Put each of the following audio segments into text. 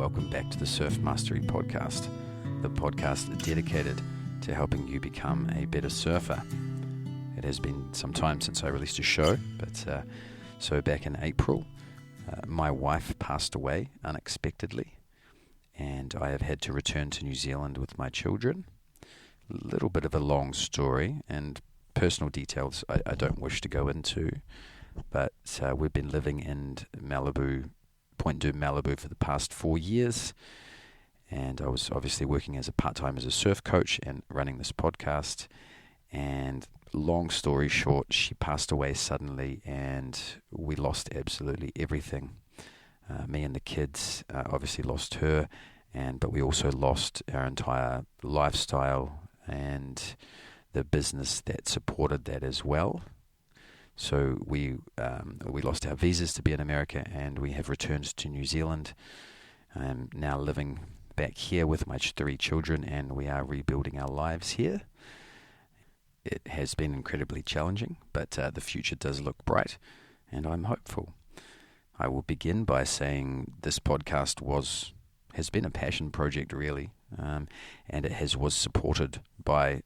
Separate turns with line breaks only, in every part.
welcome back to the Surf Mastery Podcast, the podcast dedicated to helping you become a better surfer. It has been some time since I released a show, but so back in April, my wife passed away unexpectedly, and I have had to return to New Zealand with my children. A little bit of a long story, and personal details I don't wish to go into, but we've been living in Malibu, Point Du Malibu, for the past 4 years, and I was obviously working as a part-time as a surf coach and running this podcast. And long story short, she passed away suddenly, and we lost absolutely everything. Me and the kids obviously lost her, but we also lost our entire lifestyle and the business that supported that as well. So we lost our visas to be in America, and we have returned to New Zealand. I'm now living back here with my 3 children, and we are rebuilding our lives here. It has been incredibly challenging, but the future does look bright, and I'm hopeful. I will begin by saying this podcast has been a passion project, really, and it was supported by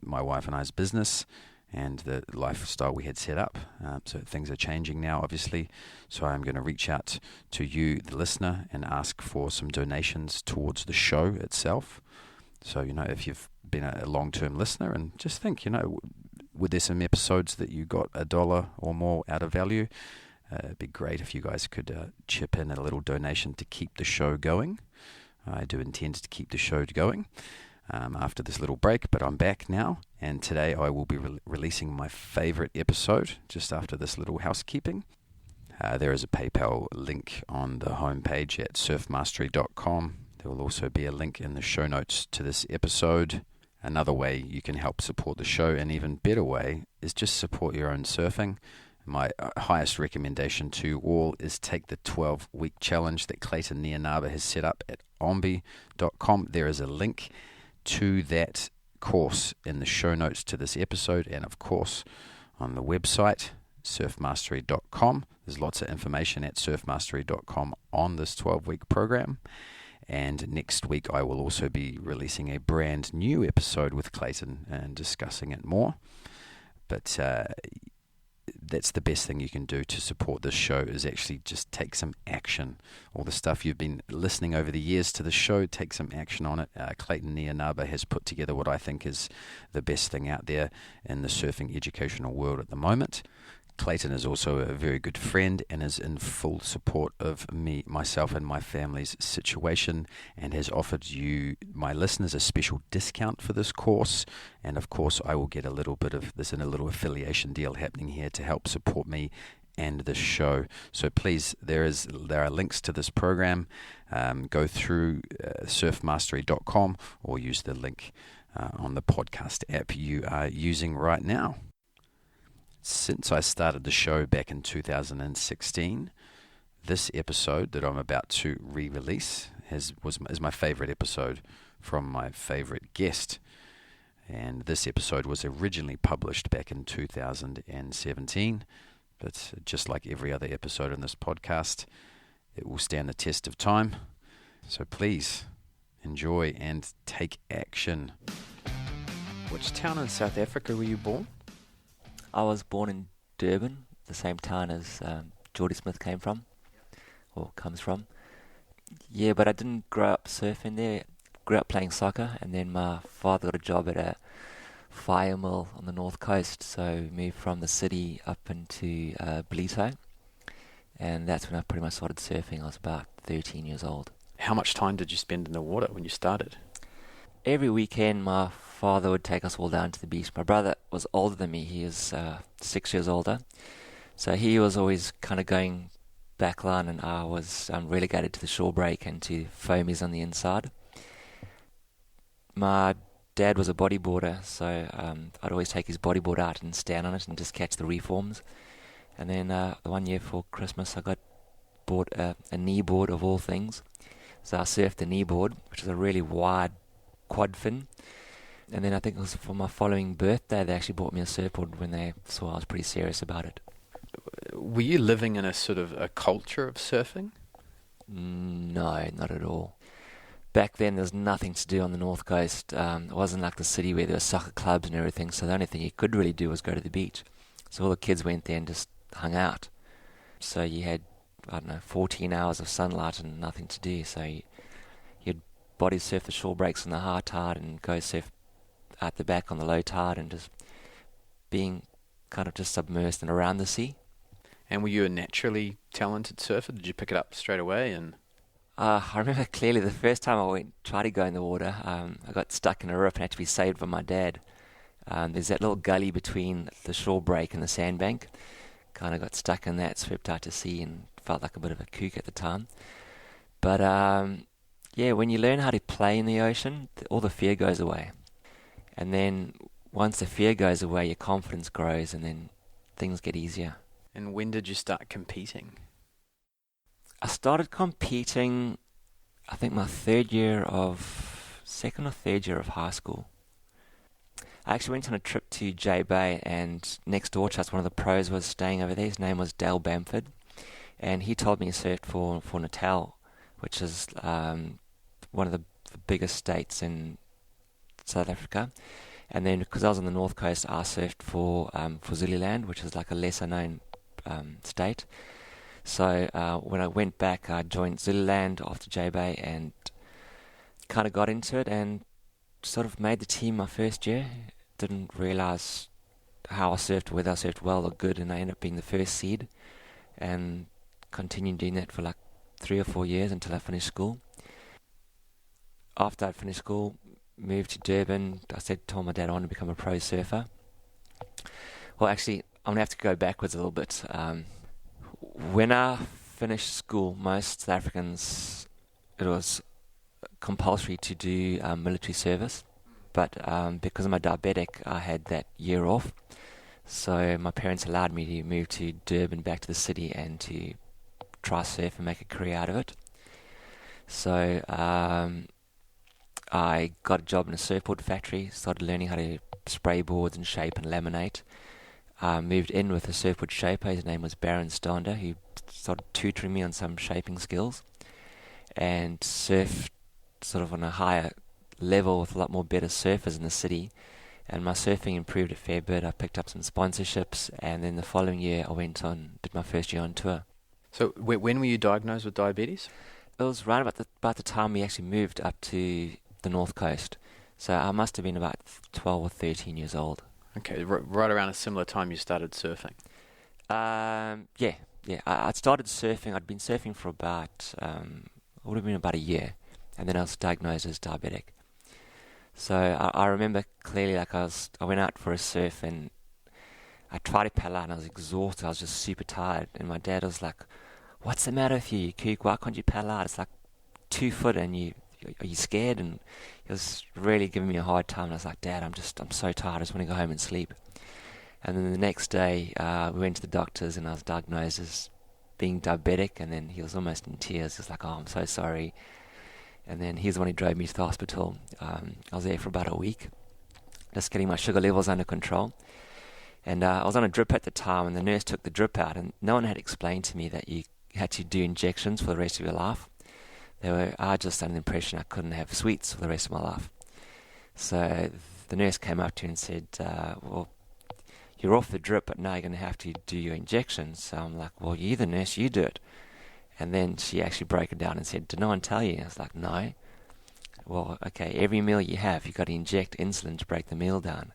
my wife and I's business and the lifestyle we had set up. So things are changing now, obviously. So I'm going to reach out to you, the listener, and ask for some donations towards the show itself. So, if you've been a long-term listener, and just think, were there some episodes that you got $1 or more out of value? It'd be great if you guys could chip in a little donation to keep the show going. I do intend to keep the show going after this little break, but I'm back now, and today I will be releasing my favorite episode just after this little housekeeping. There is a PayPal link on the homepage at surfmastery.com. There will also be a link in the show notes to this episode. Another way you can help support the show, an even better way, is just support your own surfing. My highest recommendation to all is take the 12-week challenge that Clayton Nienaber has set up at OMBE.com. There is a link to that course in the show notes to this episode, and of course on the website surfmastery.com. There's lots of information at surfmastery.com on this 12-week program. And next week I will also be releasing a brand new episode with Clayton and discussing it more. But that's the best thing you can do to support this show, is actually just take some action. All the stuff you've been listening over the years to the show, take some action on it. Clayton Nienaber has put together what I think is the best thing out there in the surfing educational world at the moment. Clayton is also a very good friend and is in full support of myself and my family's situation, and has offered you, my listeners, a special discount for this course. And of course, I will get a little bit of this in a little affiliation deal happening here to help support me and this show. So please, there are links to this program. Go through surfmastery.com or use the link on the podcast app you are using right now. Since I started the show back in 2016, this episode that I'm about to re-release is my favorite episode from my favorite guest. And this episode was originally published back in 2017, but just like every other episode in this podcast, it will stand the test of time. So please enjoy and take action. Which town in South Africa were you born?
I was born in Durban, the same town as Geordie Smith came from, or comes from. Yeah, but I didn't grow up surfing there. Grew up playing soccer, and then my father got a job at a fire mill on the north coast, so we moved from the city up into Ballito, and that's when I pretty much started surfing. I was about 13 years old.
How much time did you spend in the water when you started?
Every weekend, my father would take us all down to the beach. My brother was older than me. He is 6 years older. So he was always kind of going backline, and I was relegated to the shore break and to foamies on the inside. My dad was a bodyboarder, so I'd always take his bodyboard out and stand on it and just catch the reforms. And then one year for Christmas, I bought a knee board of all things. So I surfed the knee board, which is a really wide quad fin. And then I think it was for my following birthday, they actually bought me a surfboard when they saw I was pretty serious about it.
Were you living in a sort of a culture of surfing?
No, not at all. Back then, there was nothing to do on the North Coast. It wasn't like the city where there were soccer clubs and everything, so the only thing you could really do was go to the beach. So all the kids went there and just hung out. So you had, 14 hours of sunlight and nothing to do. So you'd body surf the shore breaks on the high tide and go surf at the back on the low tide and just being kind of just submersed and around the sea.
And were you a naturally talented surfer? Did you pick it up straight away? And
I remember clearly the first time I tried to go in the water, I got stuck in a rip and had to be saved by my dad. There's that little gully between the shore break and the sandbank. Kind of got stuck in that, swept out to sea, and felt like a bit of a kook at the time. But when you learn how to play in the ocean, all the fear goes away. And then once the fear goes away, your confidence grows, and then things get easier.
And when did you start competing?
I started competing, I think my second or third year of high school. I actually went on a trip to J Bay, and next door to us, one of the pros was staying over there. His name was Dale Bamford, and he told me he surfed for Natal, which is one of the biggest states in South Africa. And then because I was on the North Coast, I surfed for Zululand, which is like a lesser known state. So when I went back, I joined Zululand after J Bay and kind of got into it and sort of made the team my first year. Didn't realise how I surfed, whether I surfed well or good, and I ended up being the first seed and continued doing that for like 3 or 4 years until I finished school. After I finished school, moved to Durban. Told my dad I wanted to become a pro surfer. Well, actually, I'm going to have to go backwards a little bit. When I finished school, most South Africans, it was compulsory to do military service. But because I'm a diabetic, I had that year off. So my parents allowed me to move to Durban, back to the city, and to try surf and make a career out of it. So I got a job in a surfboard factory, started learning how to spray boards and shape and laminate. Moved in with a surfboard shaper. His name was Baron Stander, who started tutoring me on some shaping skills, and surfed sort of on a higher level with a lot more better surfers in the city. And my surfing improved a fair bit. I picked up some sponsorships, and then the following year I did my first year on tour.
So when were you diagnosed with diabetes?
It was right about the time we actually moved up to the North Coast. So I must have been about 12 or 13 years old.
Okay, right around a similar time you started surfing.
Yeah. I started surfing. I'd been surfing for about, it would have been about a year, and then I was diagnosed as diabetic. So I remember clearly, like I went out for a surf and I tried to paddle out and I was exhausted. I was just super tired, and my dad was like, "What's the matter with you, you kook? Why can't you paddle out? It's like 2 foot, and are you scared?" And he was really giving me a hard time. And I was like, "Dad, I'm so tired. I just want to go home and sleep." And then the next day, we went to the doctors, and I was diagnosed as being diabetic. And then he was almost in tears. He was like, "Oh, I'm so sorry." And then he's the one who drove me to the hospital. I was there for about a week, just getting my sugar levels under control. And I was on a drip at the time, and the nurse took the drip out, and no one had explained to me that you had to do injections for the rest of your life. I just had an impression I couldn't have sweets for the rest of my life. So the nurse came up to me and said, "Well, you're off the drip, but now you're going to have to do your injections." So I'm like, "Well, you're the nurse, you do it." And then she actually broke it down and said, "Did no one tell you?" And I was like, "No." "Well, okay, every meal you have, you've got to inject insulin to break the meal down."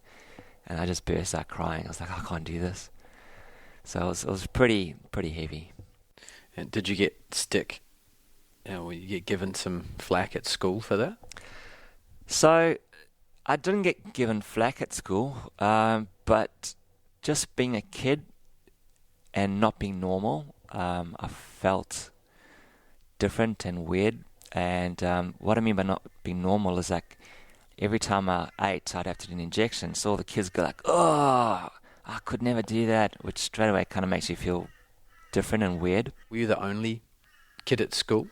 And I just burst out crying. I was like, "I can't do this." So it was pretty heavy.
And did you get stick? Were you get given some flack at school for that?
So I didn't get given flack at school, but just being a kid and not being normal, I felt different and weird. And what I mean by not being normal is like every time I ate, I'd have to do an injection. So all the kids go like, "Oh, I could never do that," which straight away kind of makes you feel different and weird.
Were you the only kid at school?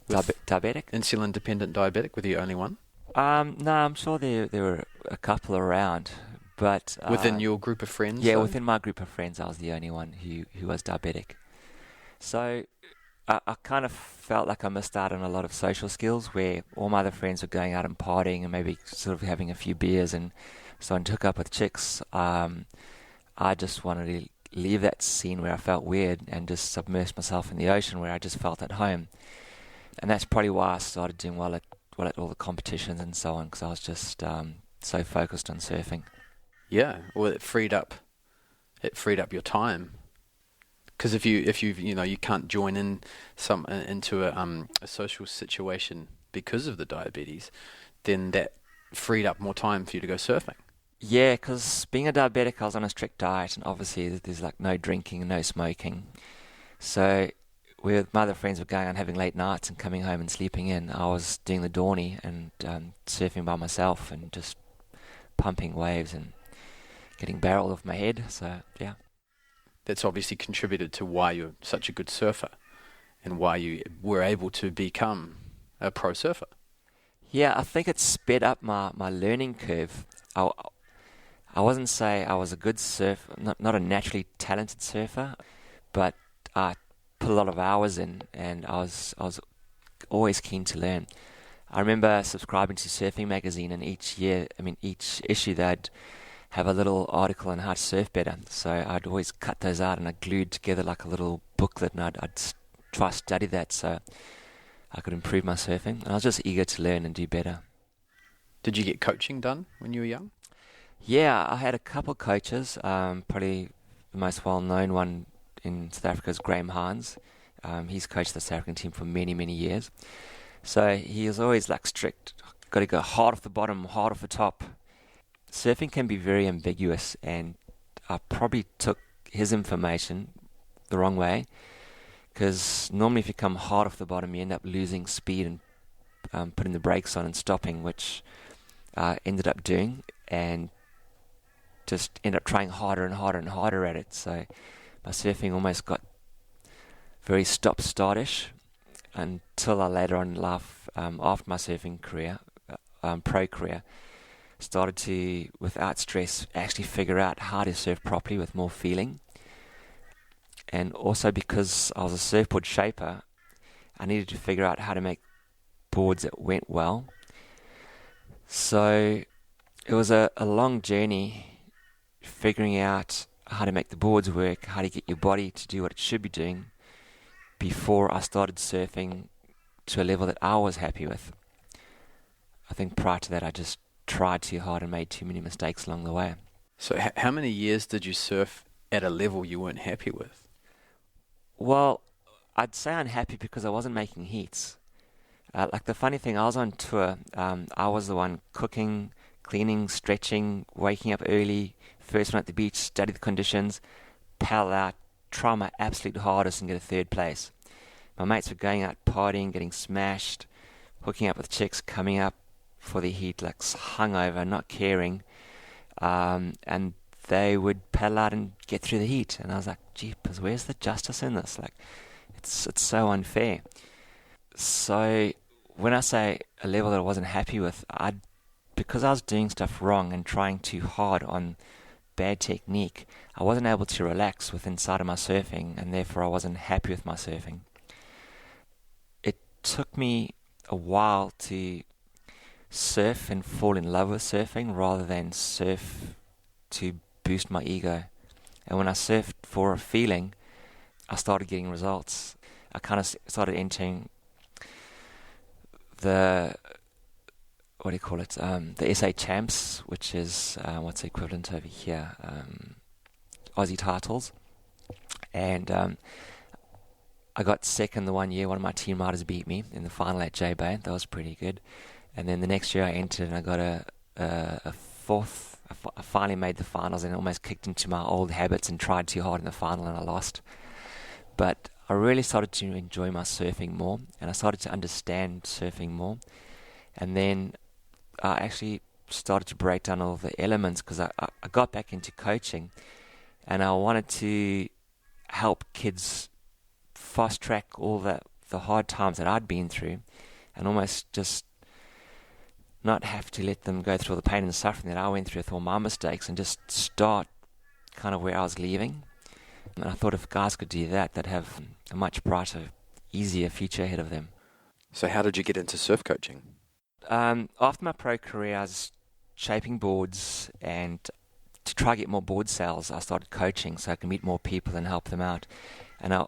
Diabetic?
Insulin-dependent diabetic? Were you the only one?
No, I'm sure there were a couple around, but
within your group of friends?
Yeah,
though?
Within my group of friends, I was the only one who was diabetic. So I kind of felt like I missed out on a lot of social skills where all my other friends were going out and partying and maybe sort of having a few beers and starting to hook up with chicks. I just wanted to leave that scene where I felt weird and just submerge myself in the ocean where I just felt at home. And that's probably why I started doing well at all the competitions and so on, because I was just so focused on surfing.
Yeah, well, it freed up your time. Because if you can't join into a social situation because of the diabetes, then that freed up more time for you to go surfing.
Yeah, because being a diabetic, I was on a strict diet, and obviously there's like no drinking and no smoking. So my other friends were going out and having late nights and coming home and sleeping in, I was doing the Dorney and surfing by myself and just pumping waves and getting barreled off my head. So yeah.
That's obviously contributed to why you're such a good surfer and why you were able to become a pro surfer.
Yeah, I think it sped up my learning curve. I wasn't say I was a good surfer, not a naturally talented surfer, but I put a lot of hours in, and I was always keen to learn. I remember subscribing to Surfing Magazine, and each issue they'd have a little article on how to surf better. So I'd always cut those out and I glued together like a little booklet, and I'd try to study that so I could improve my surfing. And I was just eager to learn and do better.
Did you get coaching done when you were young?
Yeah, I had a couple coaches. Probably the most well-known one in South Africa is Graham Hines. He's coached the South African team for many, many years. So he was always like strict. Got to go hard off the bottom, hard off the top. Surfing can be very ambiguous, and I probably took his information the wrong way, because normally if you come hard off the bottom you end up losing speed and putting the brakes on and stopping, which I ended up doing, and just ended up trying harder and harder and harder at it. So my surfing almost got very stop-startish until I later on in life, after my surfing career, pro career, started to, without stress, actually figure out how to surf properly with more feeling. And also because I was a surfboard shaper, I needed to figure out how to make boards that went well. So it was a long journey figuring out how to make the boards work, how to get your body to do what it should be doing before I started surfing to a level that I was happy with. I think prior to that I just tried too hard and made too many mistakes along the way.
So how many years did you surf at a level you weren't happy with?
Well, I'd say unhappy because I wasn't making heats. Like the funny thing, I was on tour. I was the one cooking, cleaning, stretching, waking up early, first one at the beach, study the conditions, paddle out, try my absolute hardest and get a third place. My mates were going out partying, getting smashed, hooking up with chicks, coming up for the heat, like hungover, not caring, and they would paddle out and get through the heat, and I was like, jeepers, where's the justice in this? Like, it's so unfair. So when I say a level that I wasn't happy with, because I was doing stuff wrong and trying too hard on bad technique, I wasn't able to relax within inside of my surfing, and therefore I wasn't happy with my surfing. It took me a while to surf and fall in love with surfing rather than surf to boost my ego. And when I surfed for a feeling, I started getting results. I kind of started entering the SA Champs, which is what's the equivalent over here, Aussie titles. And I got second the one year. One of my team riders beat me in the final at J-Bay. That was pretty good. And then the next year I entered and I got a fourth. I finally made the finals and almost kicked into my old habits and tried too hard in the final and I lost. But I really started to enjoy my surfing more, and I started to understand surfing more. And then I actually started to break down all the elements, because I got back into coaching and I wanted to help kids fast track all the hard times that I'd been through, and almost just not have to let them go through all the pain and suffering that I went through with all my mistakes, and just start kind of where I was leaving. And I thought if guys could do that, they'd have a much brighter easier future ahead of them.
So how did you get into surf coaching?
After my pro career, I was shaping boards, and to try to get more board sales, I started coaching so I could meet more people and help them out. And I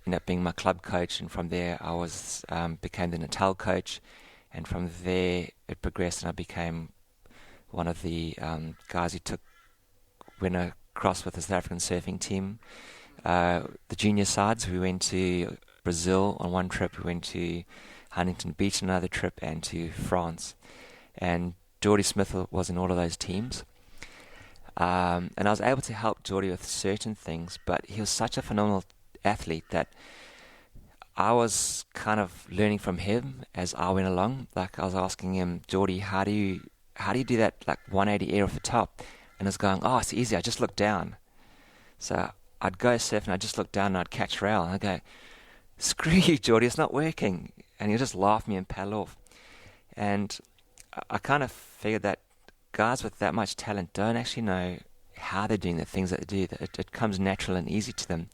ended up being my club coach, and from there I became the Natal coach, and from there it progressed, and I became one of the guys who went across with the South African surfing team. The junior sides, we went to Brazil on one trip, we went to Huntington Beach on another trip, and to France. And Geordie Smith was in all of those teams. And I was able to help Geordie with certain things, but he was such a phenomenal athlete that I was kind of learning from him as I went along. Like, I was asking him, Geordie, how do you do that, like 180 air off the top? And I was going, oh, it's easy, I just look down. So I'd go surf and I'd just look down and I'd catch rail, and I'd go, screw you, Geordie, it's not working. And he'd just laugh at me and paddle off. And I kind of figured that guys with that much talent don't actually know how they're doing the things that they do. It comes natural and easy to them.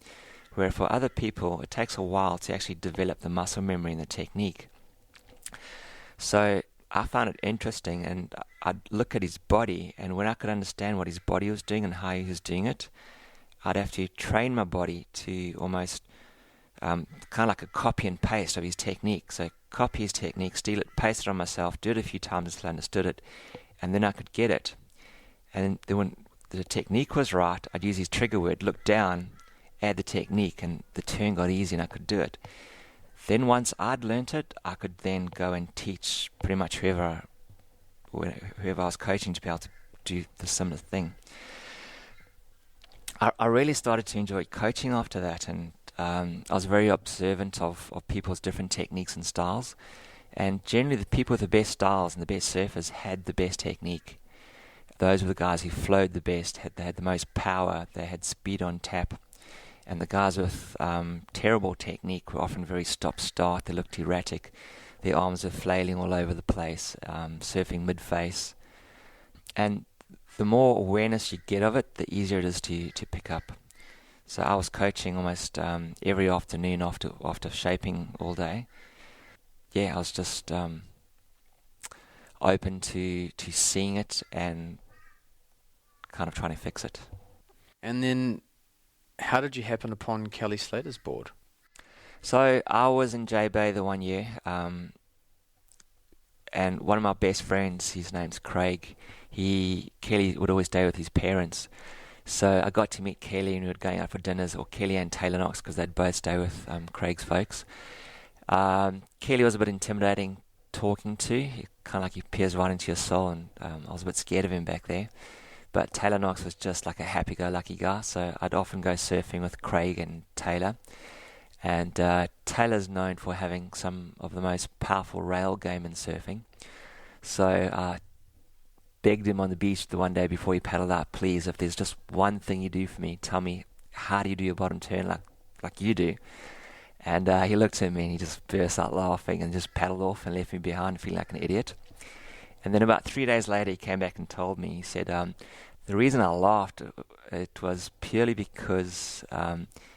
Where for other people, it takes a while to actually develop the muscle memory and the technique. So I found it interesting, and I'd look at his body, and when I could understand what his body was doing and how he was doing it, I'd have to train my body to almost kind of like a copy and paste of his technique. So copy his technique, steal it, paste it on myself, do it a few times until I understood it, and then I could get it. And then when the technique was right, I'd use his trigger word, look down, add the technique, and the turn got easy and I could do it. Then once I'd learnt it, I could then go and teach pretty much whoever I was coaching to be able to do the similar thing. I really started to enjoy coaching after that, and I was very observant of people's different techniques and styles. And generally the people with the best styles and the best surfers had the best technique. Those were the guys who flowed the best, they had the most power, they had speed on tap. And the guys with terrible technique were often very stop-start, they looked erratic. Their arms were flailing all over the place, surfing mid-face. And the more awareness you get of it, the easier it is to pick up. So I was coaching almost every afternoon after shaping all day. Yeah, I was just open to seeing it and kind of trying to fix it.
And then how did you happen upon Kelly Slater's board?
So I was in J Bay the 1 year, and one of my best friends, his name's Craig, Kelly would always stay with his parents. So I got to meet Kelly, and we were going out for dinners, or Kelly and Taylor Knox, because they'd both stay with Craig's folks. Kelly was a bit intimidating talking to, kind of like he peers right into your soul, and I was a bit scared of him back there. But Taylor Knox was just like a happy-go-lucky guy, so I'd often go surfing with Craig and Taylor. And Taylor's known for having some of the most powerful rail game in surfing. So I begged him on the beach the one day before he paddled out, please, if there's just one thing you do for me, tell me, how do you do your bottom turn like you do? And he looked at me and he just burst out laughing and just paddled off and left me behind feeling like an idiot. And then about 3 days later, he came back and told me, he said, the reason I laughed, it was purely because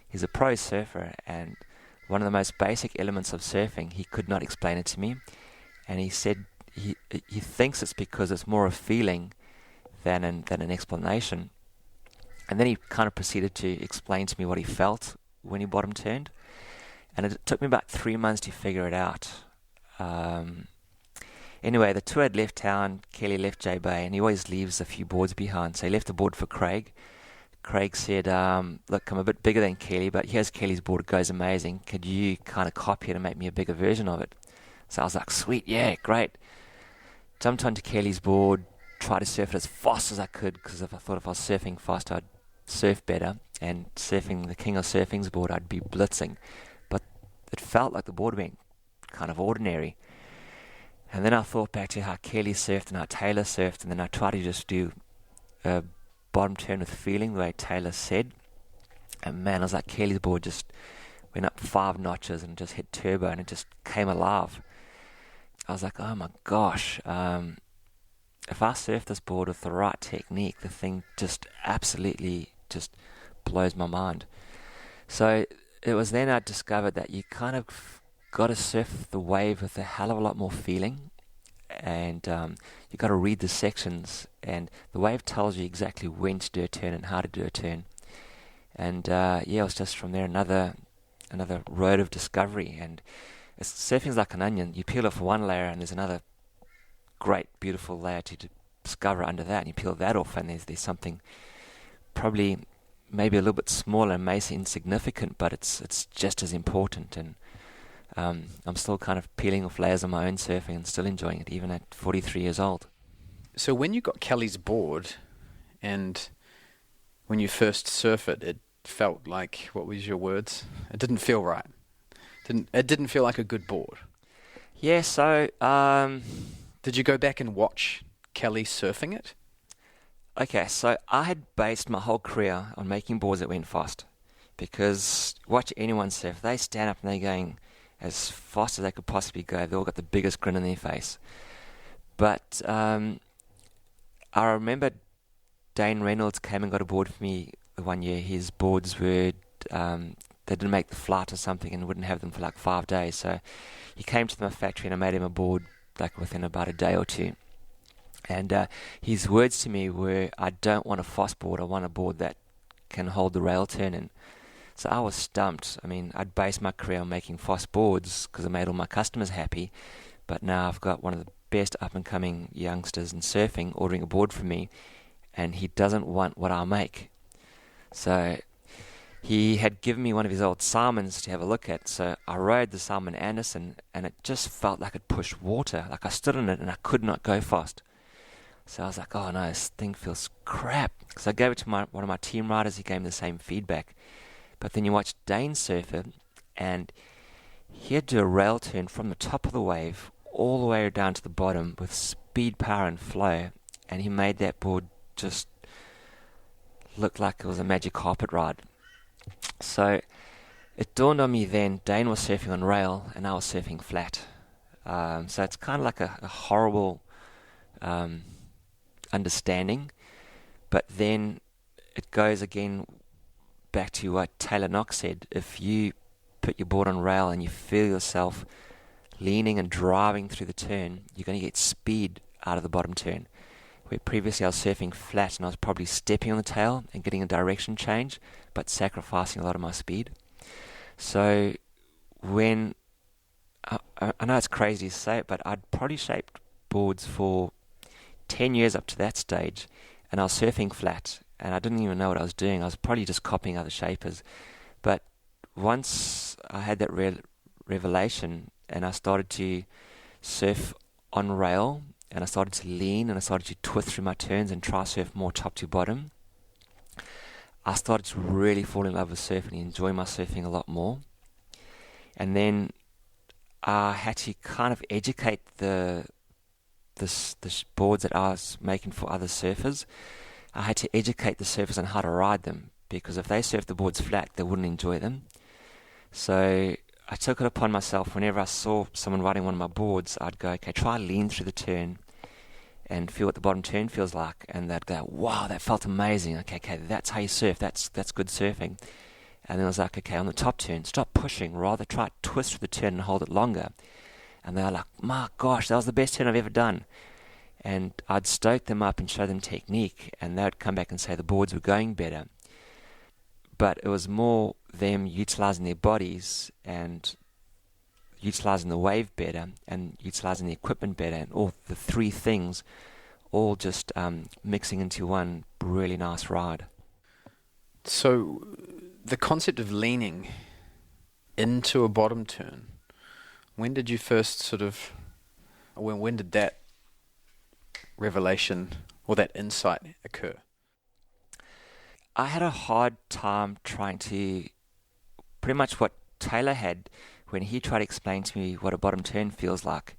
he's a pro surfer, and one of the most basic elements of surfing, he could not explain it to me. And he said he thinks it's because it's more a feeling than an explanation. And then he kind of proceeded to explain to me what he felt when he bottom turned. And it took me about 3 months to figure it out. Anyway, the tour had left town, Kelly left J Bay, and he always leaves a few boards behind. So he left a board for Craig. Craig said, look, I'm a bit bigger than Kelly, but here's Kelly's board, it goes amazing. Could you kind of copy it and make me a bigger version of it? So I was like, sweet, yeah, great. Jumped onto Kelly's board, tried to surf it as fast as I could, because I thought if I was surfing fast, I'd surf better. And surfing the King of Surfing's board, I'd be blitzing. But it felt like the board went kind of ordinary. And then I thought back to how Kelly surfed and how Taylor surfed, and then I tried to just do a bottom turn with feeling the way Taylor said. And man, I was like, Kelly's board just went up 5 notches and just hit turbo, and it just came alive. I was like, oh my gosh, if I surf this board with the right technique, the thing just absolutely just blows my mind. So it was then I discovered that you kind of got to surf the wave with a hell of a lot more feeling, and you got to read the sections, and the wave tells you exactly when to do a turn and how to do a turn. And it was just from there another road of discovery. And surfing's like an onion. You peel off one layer, and there's another great, beautiful layer to discover under that. And you peel that off, and there's something probably maybe a little bit smaller, may seem insignificant, but it's just as important. And I'm still kind of peeling off layers of my own surfing and still enjoying it, even at 43 years old.
So when you got Kelly's board, and when you first surf it, it felt like, what was your words? It didn't feel right. It didn't feel like a good board.
Yeah, so
did you go back and watch Kelly surfing it?
Okay, so I had based my whole career on making boards that went fast, because watch anyone surf, they stand up and they're going as fast as they could possibly go. They all got the biggest grin on their face. But I remember Dane Reynolds came and got a board for me the one year. His boards were, they didn't make the flight or something and wouldn't have them for like 5 days. So he came to my factory and I made him a board like within about a day or two. And his words to me were, I don't want a fast board, I want a board that can hold the rail turn in. So I was stumped. I mean, I'd based my career on making fast boards because I made all my customers happy, but now I've got one of the best up-and-coming youngsters in surfing ordering a board from me, and he doesn't want what I make. So he had given me one of his old Simons to have a look at, so I rode the Simon Anderson, and it just felt like it pushed water. Like I stood in it and I could not go fast. So I was like, oh no, this thing feels crap. So I gave it to one of my team riders. He gave me the same feedback. But then you watch Dane surf it, and he had to do a rail turn from the top of the wave all the way down to the bottom with speed, power and flow, and he made that board just look like it was a magic carpet ride. So it dawned on me then, Dane was surfing on rail and I was surfing flat. So it's kind of like a horrible understanding, but then it goes again back to what Taylor Knox said. If you put your board on rail and you feel yourself leaning and driving through the turn, you're going to get speed out of the bottom turn. Where previously I was surfing flat and I was probably stepping on the tail and getting a direction change, but sacrificing a lot of my speed. So when I know it's crazy to say it, but I'd probably shaped boards for 10 years up to that stage, and I was surfing flat, and I didn't even know what I was doing. I was probably just copying other shapers. But once I had that revelation, and I started to surf on rail, and I started to lean, and I started to twist through my turns and try surf more top to bottom, I started to really fall in love with surfing and enjoy my surfing a lot more. And then I had to kind of educate the boards that I was making for other surfers. I had to educate the surfers on how to ride them, because if they surfed the boards flat, they wouldn't enjoy them. So I took it upon myself, whenever I saw someone riding one of my boards, I'd go, okay, try lean through the turn and feel what the bottom turn feels like. And they'd go, wow, that felt amazing. Okay, that's how you surf. That's good surfing. And then I was like, okay, on the top turn, stop pushing. Rather try to twist through the turn and hold it longer. And they were like, my gosh, that was the best turn I've ever done. And I'd stoke them up and show them technique, and they would come back and say the boards were going better. But it was more them utilizing their bodies and utilizing the wave better and utilizing the equipment better, and all the three things all just mixing into one really nice ride.
So the concept of leaning into a bottom turn, when did you first when did that revelation or that insight occur?
I had a hard time trying to, pretty much what Taylor had when he tried to explain to me what a bottom turn feels like.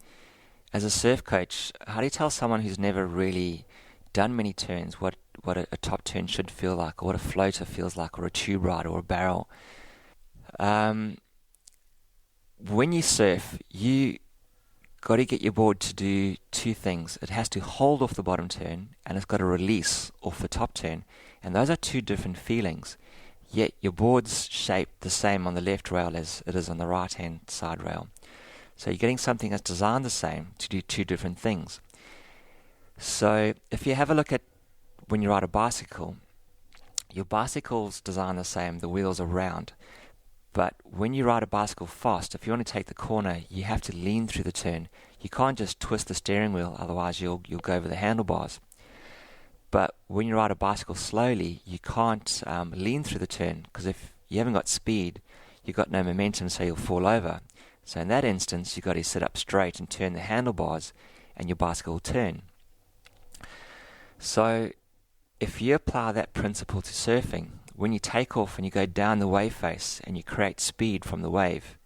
As a surf coach, how do you tell someone who's never really done many turns what a top turn should feel like, or what a floater feels like, or a tube ride, or a barrel? When you surf, you got to get your board to do two things. It has to hold off the bottom turn, and it's got to release off the top turn. And those are two different feelings. yet your board's shaped the same on the left rail as it is on the right-hand side rail. So you're getting something that's designed the same to do two different things. So if you have a look at when you ride a bicycle, your bicycle's designed the same, the wheels are round. But when you ride a bicycle fast, if you want to take the corner, you have to lean through the turn. You can't just twist the steering wheel, otherwise you'll go over the handlebars. But when you ride a bicycle slowly, you can't lean through the turn, because if you haven't got speed, you've got no momentum, so you'll fall over. So in that instance, you've got to sit up straight and turn the handlebars, and your bicycle will turn. So if you apply that principle to surfing, when you take off and you go down the wave face and you create speed from the wave,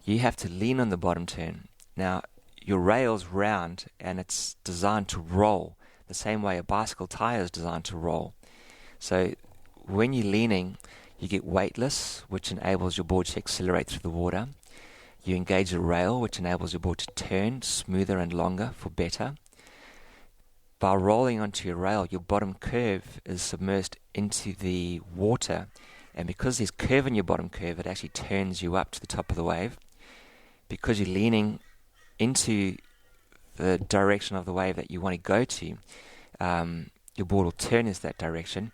you have to lean on the bottom turn. Now, your rail's round and it's designed to roll the same way a bicycle tire is designed to roll. So when you're leaning, you get weightless, which enables your board to accelerate through the water. You engage the rail, which enables your board to turn smoother and longer for better. By rolling onto your rail, your bottom curve is submerged into the water, and because there's curve in your bottom curve, it actually turns you up to the top of the wave. Because you're leaning into the direction of the wave that you want to go to, your board will turn in that direction,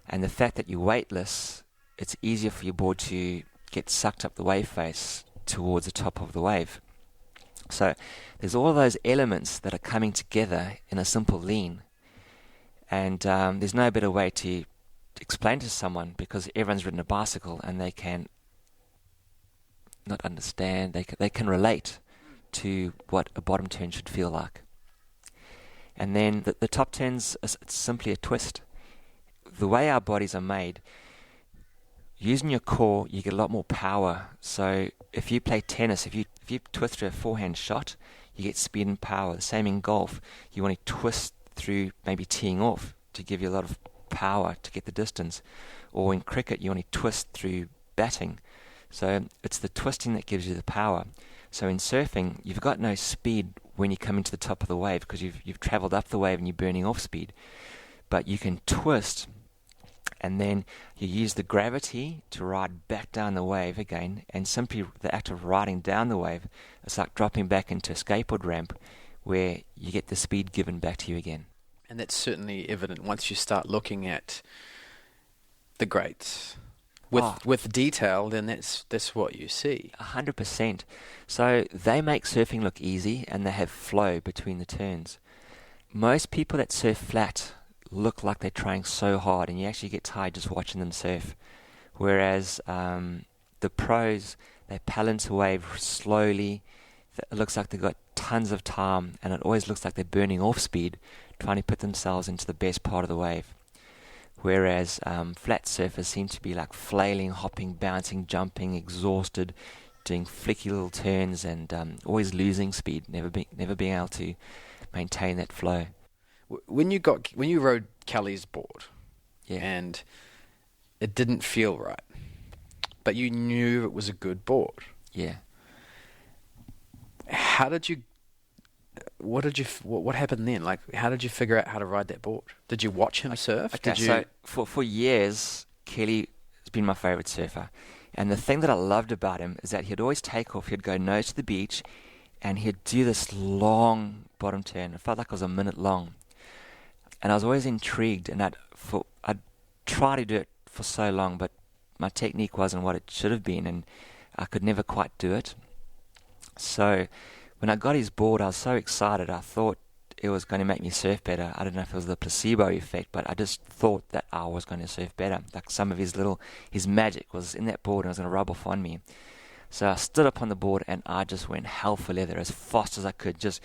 and the fact that you're weightless, it's easier for your board to get sucked up the wave face towards the top of the wave. So there's all those elements that are coming together in a simple lean, and there's no better way to explain to someone, because everyone's ridden a bicycle and they can not understand, they can relate to what a bottom turn should feel like. And then the top turns, it's simply a twist. The way our bodies are made, using your core, you get a lot more power. So if you play tennis, if you twist through a forehand shot, you get speed and power. The same in golf. You want to twist through maybe teeing off to give you a lot of power to get the distance. Or in cricket, you want to twist through batting. So it's the twisting that gives you the power. So in surfing, you've got no speed when you come into the top of the wave, because you've travelled up the wave and you're burning off speed. But you can twist, and then you use the gravity to ride back down the wave again, and simply the act of riding down the wave, it's like dropping back into a skateboard ramp where you get the speed given back to you again.
And that's certainly evident once you start looking at the greats with detail, then that's what you see.
100%. So they make surfing look easy, and they have flow between the turns. Most people that surf flat look like they're trying so hard, and you actually get tired just watching them surf. Whereas the pros, they paddle into a wave slowly. It looks like they've got tons of time, and it always looks like they're burning off speed, trying to put themselves into the best part of the wave. Whereas flat surfers seem to be like flailing, hopping, bouncing, jumping, exhausted, doing flicky little turns, and always losing speed, never being able to maintain that flow.
When you rode Kelly's board,
Yeah.
and it didn't feel right, but you knew it was a good board.
Yeah.
What happened then? Like, how did you figure out how to ride that board? Did you watch him surf?
Okay, so for years, Kelly has been my favourite surfer. And the thing that I loved about him is that he'd always take off, he'd go nose to the beach, and he'd do this long bottom turn. It felt like it was a minute long. And I was always intrigued, and I'd try to do it for so long, but my technique wasn't what it should have been, and I could never quite do it. So when I got his board, I was so excited. I thought it was going to make me surf better. I don't know if it was the placebo effect, but I just thought that I was going to surf better. Like some of his magic was in that board, and it was going to rub off on me. So I stood up on the board, and I just went hell for leather as fast as I could, just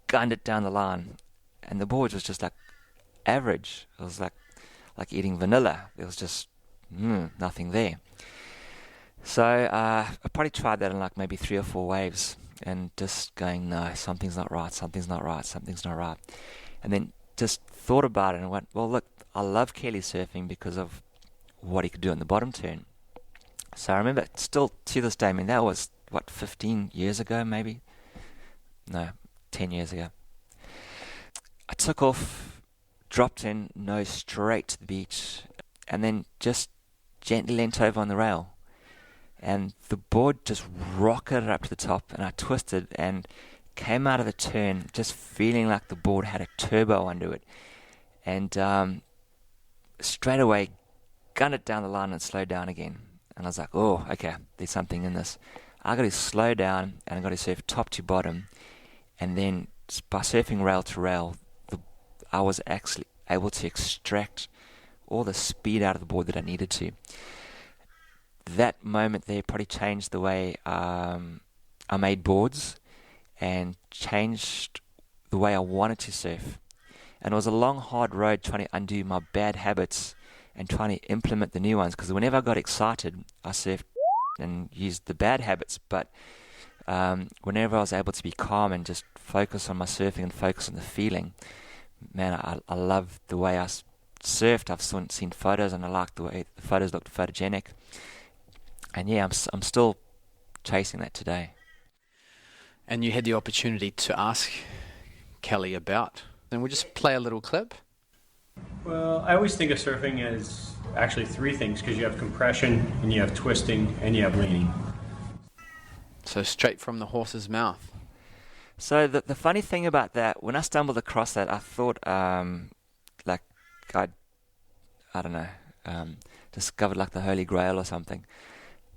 gunned it down the line. And the board was just like average. It was like eating vanilla. There was just nothing there. So I probably tried that in like maybe 3 or 4 waves, and just going, no, something's not right. And then just thought about it and went, well, look, I love Kelly surfing because of what he could do on the bottom turn. So I remember still to this day, I mean, that was, 15 years ago maybe? No, 10 years ago. I took off, dropped in, nose straight to the beach, and then just gently leant over on the rail. And the board just rocketed up to the top, and I twisted and came out of the turn just feeling like the board had a turbo under it. And straight away, gunned it down the line and slowed down again. And I was like, oh, okay, there's something in this. I got to slow down, and I got to surf top to bottom. And then by surfing rail to rail, I was actually able to extract all the speed out of the board that I needed to. That moment there probably changed the way I made boards and changed the way I wanted to surf. And it was a long, hard road trying to undo my bad habits and trying to implement the new ones, because whenever I got excited, I surfed and used the bad habits. But whenever I was able to be calm and just focus on my surfing and focus on the feeling, man, I love the way I surfed. I've seen photos, and I like the way the photos looked photogenic. And yeah, I'm still chasing that today.
And you had the opportunity to ask Kelly about, and we'll just play a little clip.
Well, I always think of surfing as actually three things, because you have compression, and you have twisting, and you have leaning.
So straight from the horse's mouth.
So the funny thing about that, when I stumbled across that, I thought like I don't know, discovered like the Holy Grail or something.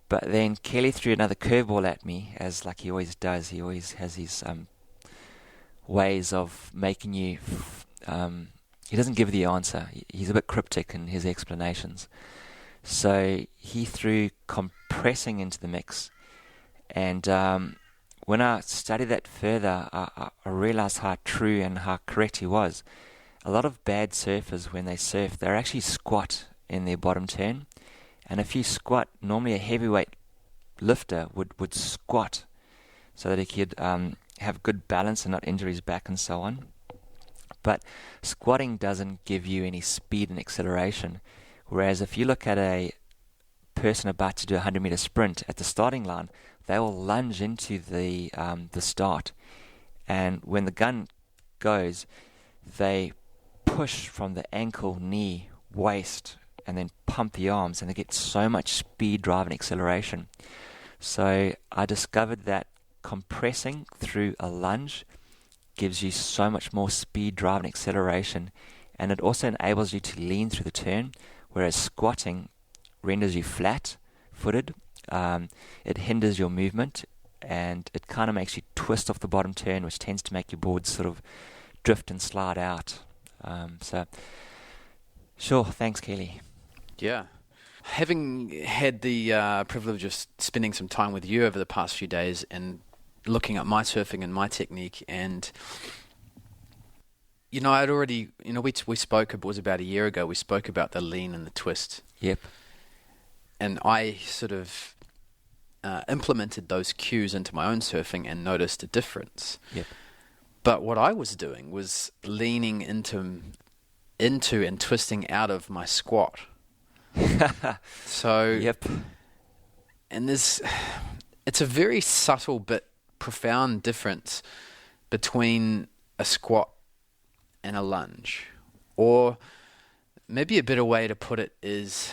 But then Kelly threw another curveball at me, as like he always does. He always has these ways of making you... he doesn't give the answer. He's a bit cryptic in his explanations. So he threw compressing into the mix. And when I studied that further, I realized how true and how correct he was. A lot of bad surfers, when they surf, they're actually squat in their bottom turn. And if you squat, normally a heavyweight lifter would squat so that he could have good balance and not injure his back and so on. But squatting doesn't give you any speed and acceleration. Whereas if you look at a person about to do a 100-meter sprint at the starting line, they will lunge into the start. And when the gun goes, they push from the ankle, knee, waist, and then pump the arms, and they get so much speed, drive, and acceleration. So I discovered that compressing through a lunge gives you so much more speed, drive, and acceleration, and it also enables you to lean through the turn, whereas squatting renders you flat-footed. It hinders your movement, and it kind of makes you twist off the bottom turn, which tends to make your board sort of drift and slide out. So, sure, thanks, Kelly.
Yeah. Having had the privilege of spending some time with you over the past few days and looking at my surfing and my technique, and I'd already, we spoke, it was about a year ago, we spoke about the lean and the twist.
Yep.
And I sort of implemented those cues into my own surfing and noticed a difference.
Yep.
But what I was doing was leaning into and twisting out of my squat. So,
yep.
And it's a very subtle but profound difference between a squat and a lunge. Or maybe a better way to put it is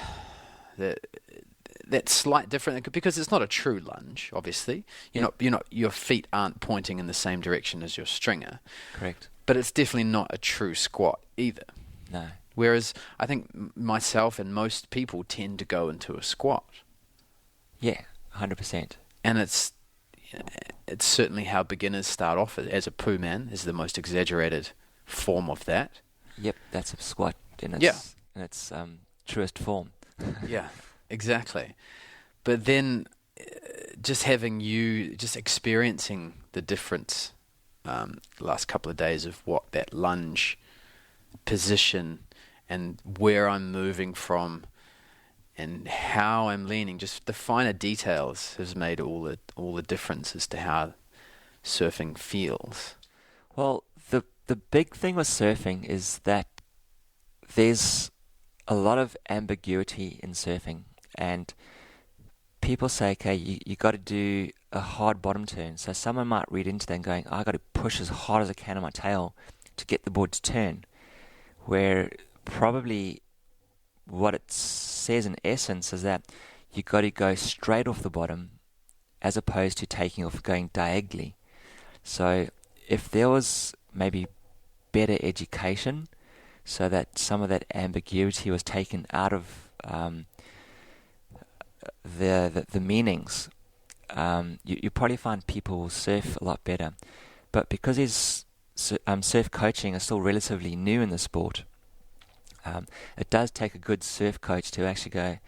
that slight difference, because it's not a true lunge, obviously. Your feet aren't pointing in the same direction as your stringer.
Correct.
But it's definitely not a true squat either.
No.
Whereas I think myself and most people tend to go into a squat.
Yeah, 100%.
And it's certainly how beginners start off as a poo man, is the most exaggerated form of that.
Yep, that's a squat in its truest form.
Yeah, exactly. But then just experiencing the difference the last couple of days of what that lunge position and where I'm moving from and how I'm leaning, just the finer details has made all the difference as to how surfing feels.
Well, the big thing with surfing is that there's a lot of ambiguity in surfing, and people say, okay, you got to do a hard bottom turn. So someone might read into that and going, I got to push as hard as I can on my tail to get the board to turn, where probably what it's says in essence is that you got to go straight off the bottom as opposed to taking off going diagonally. So if there was maybe better education so that some of that ambiguity was taken out of the meanings, you probably find people will surf a lot better. But because surf coaching is still relatively new in the sport, it does take a good surf coach to actually go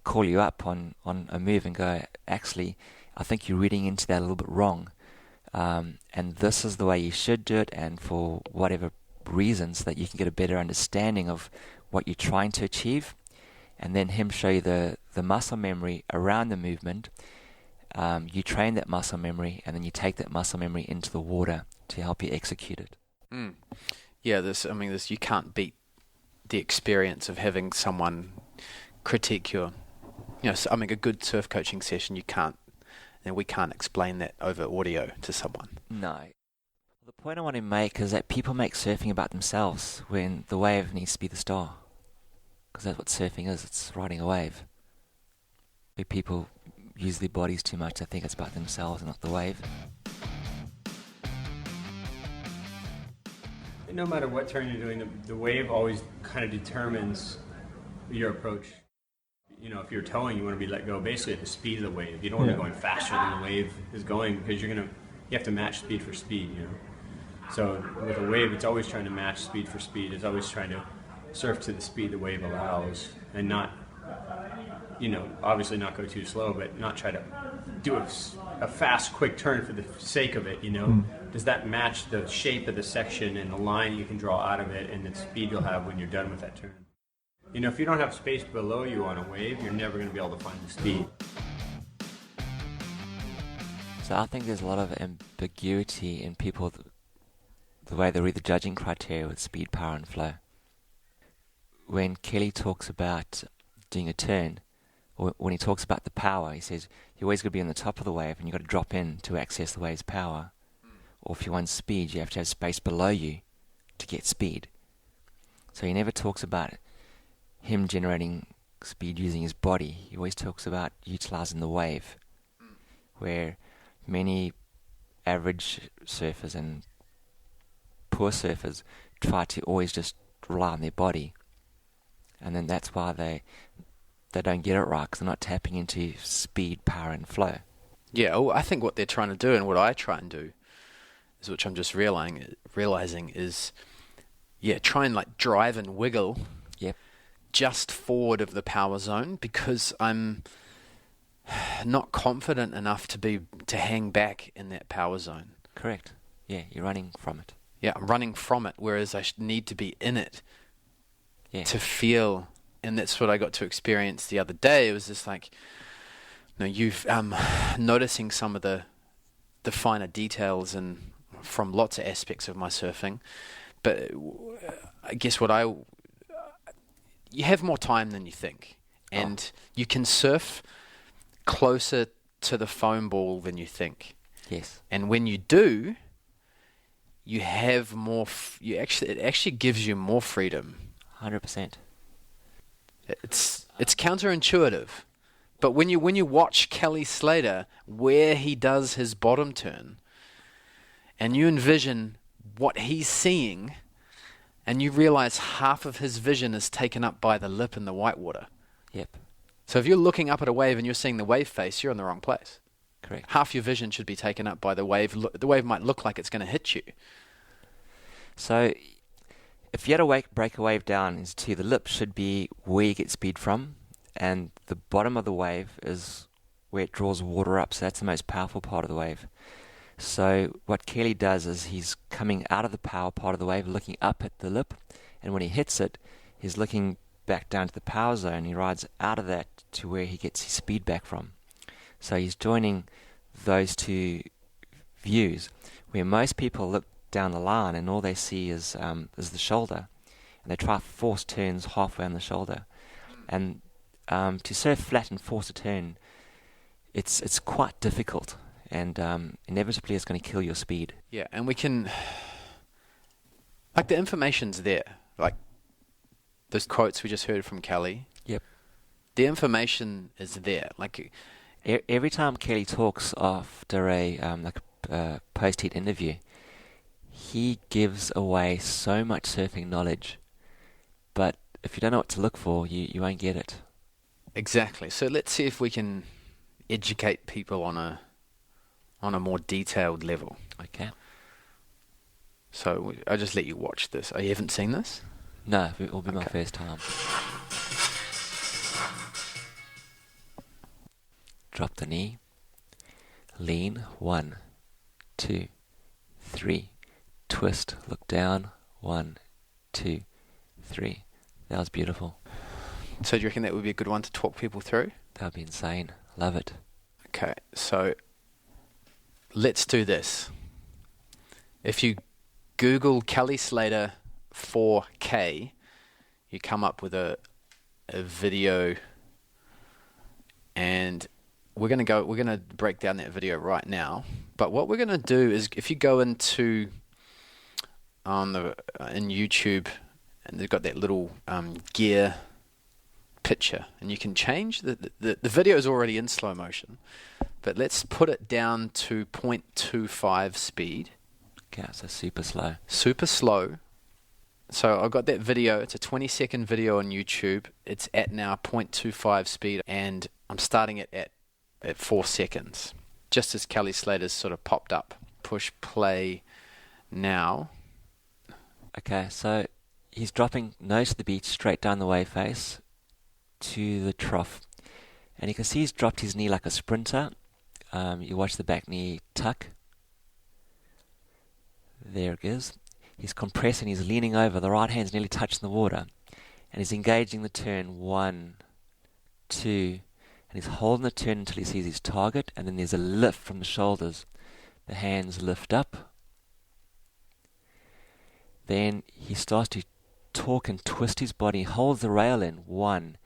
call you up on a move and go, actually, I think you're reading into that a little bit wrong. And this is the way you should do it, and for whatever reasons, that you can get a better understanding of what you're trying to achieve, and then him show you the muscle memory around the movement. You train that muscle memory, and then you take that muscle memory into the water to help you execute it.
Yeah, this you can't beat the experience of having someone critique your, a good surf coaching session. You can't, and we can't explain that over audio to someone.
No. The point I want to make is that people make surfing about themselves when the wave needs to be the star. Because that's what surfing is, it's riding a wave. If people use their bodies too much, they think it's about themselves and not the wave.
No matter what turn you're doing, the wave always kind of determines your approach. If you're towing, you want to be let go basically at the speed of the wave. You don't want to be going faster than the wave is going, because you have to match speed for speed, So with a wave, it's always trying to match speed for speed. It's always trying to surf to the speed the wave allows, and not, obviously not go too slow, but not try to do a fast, quick turn for the sake of it, Does that match the shape of the section and the line you can draw out of it and the speed you'll have when you're done with that turn? If you don't have space below you on a wave, you're never going to be able to find the speed.
So I think there's a lot of ambiguity in people, the way they read the judging criteria with speed, power, and flow. When Kelly talks about doing a turn, or when he talks about the power, he says you're always going to be on the top of the wave and you've got to drop in to access the wave's power. Or if you want speed, you have to have space below you to get speed. So he never talks about him generating speed using his body. He always talks about utilizing the wave, where many average surfers and poor surfers try to always just rely on their body. And then that's why they don't get it right, because they're not tapping into speed, power, and flow.
Yeah, well, I think what they're trying to do, and what I try and do, is, which I'm just realizing is, try and drive and wiggle.
Yep.
Just forward of the power zone, because I'm not confident enough to hang back in that power zone.
Correct. Yeah, you're running from it.
Yeah, I'm running from it, whereas I need to be in it to feel. And that's what I got to experience the other day. It was just you've noticing some of the finer details and from lots of aspects of my surfing. But I guess you have more time than you think, and you can surf closer to the foam ball than you think.
Yes. And
when you do, you have more. It actually gives you more freedom.
100%.
It's counterintuitive, but when you watch Kelly Slater where he does his bottom turn, and you envision what he's seeing, and you realize half of his vision is taken up by the lip and the whitewater.
Yep.
So if you're looking up at a wave and you're seeing the wave face, you're in the wrong place.
Correct.
Half your vision should be taken up by the wave. The wave might look like it's going to hit you.
So if you had to break a wave down, the lip should be where you get speed from, and the bottom of the wave is where it draws water up, so that's the most powerful part of the wave. So what Kelly does is he's coming out of the power part of the wave, looking up at the lip, and when he hits it, he's looking back down to the power zone. He rides out of that to where he gets his speed back from. So he's joining those two views, where most people look down the line and all they see is the shoulder, and they try to force turns halfway on the shoulder. And to surf flat and force a turn, it's quite difficult, and inevitably it's going to kill your speed.
Yeah, and we can, the information's there, those quotes we just heard from Kelly.
Yep.
the information is there. Like
Every time Kelly talks after a post-heat interview, he gives away so much surfing knowledge. But if you don't know what to look for, you won't get it.
exactly. So let's see if we can educate people on a more detailed level.
Okay.
So I'll just let you watch this. Oh, you haven't seen this?
No, it will be my
Okay.
first time. Drop the knee. Lean. 1, 2, 3. Twist. Look down. 1, 2, 3. That was beautiful.
So do you reckon that would be a good one to talk people through?
That would be insane. Love it.
Okay, so let's do this. If you Google Kelly Slater 4K, you come up with a video, and we're gonna break down that video right now. But what we're gonna do is, if you go into in YouTube, and they've got that little gear picture, and you can change the video is already in slow motion, but let's put it down to 0.25 speed.
Okay, so super slow.
Super slow. So I've got that video. It's a 20-second video on YouTube. It's at now 0.25 speed, and I'm starting it at 4 seconds, just as Kelly Slater's sort of popped up. Push play now.
Okay, so he's dropping nose to the beach, straight down the wave face to the trough. And you can see he's dropped his knee like a sprinter. You watch the back knee tuck. There it is. He's compressing, he's leaning over, the right hand's nearly touching the water. And he's engaging the turn, 1, 2, and he's holding the turn until he sees his target, and then there's a lift from the shoulders. The hands lift up. Then he starts to torque and twist his body, holds the rail in, 1,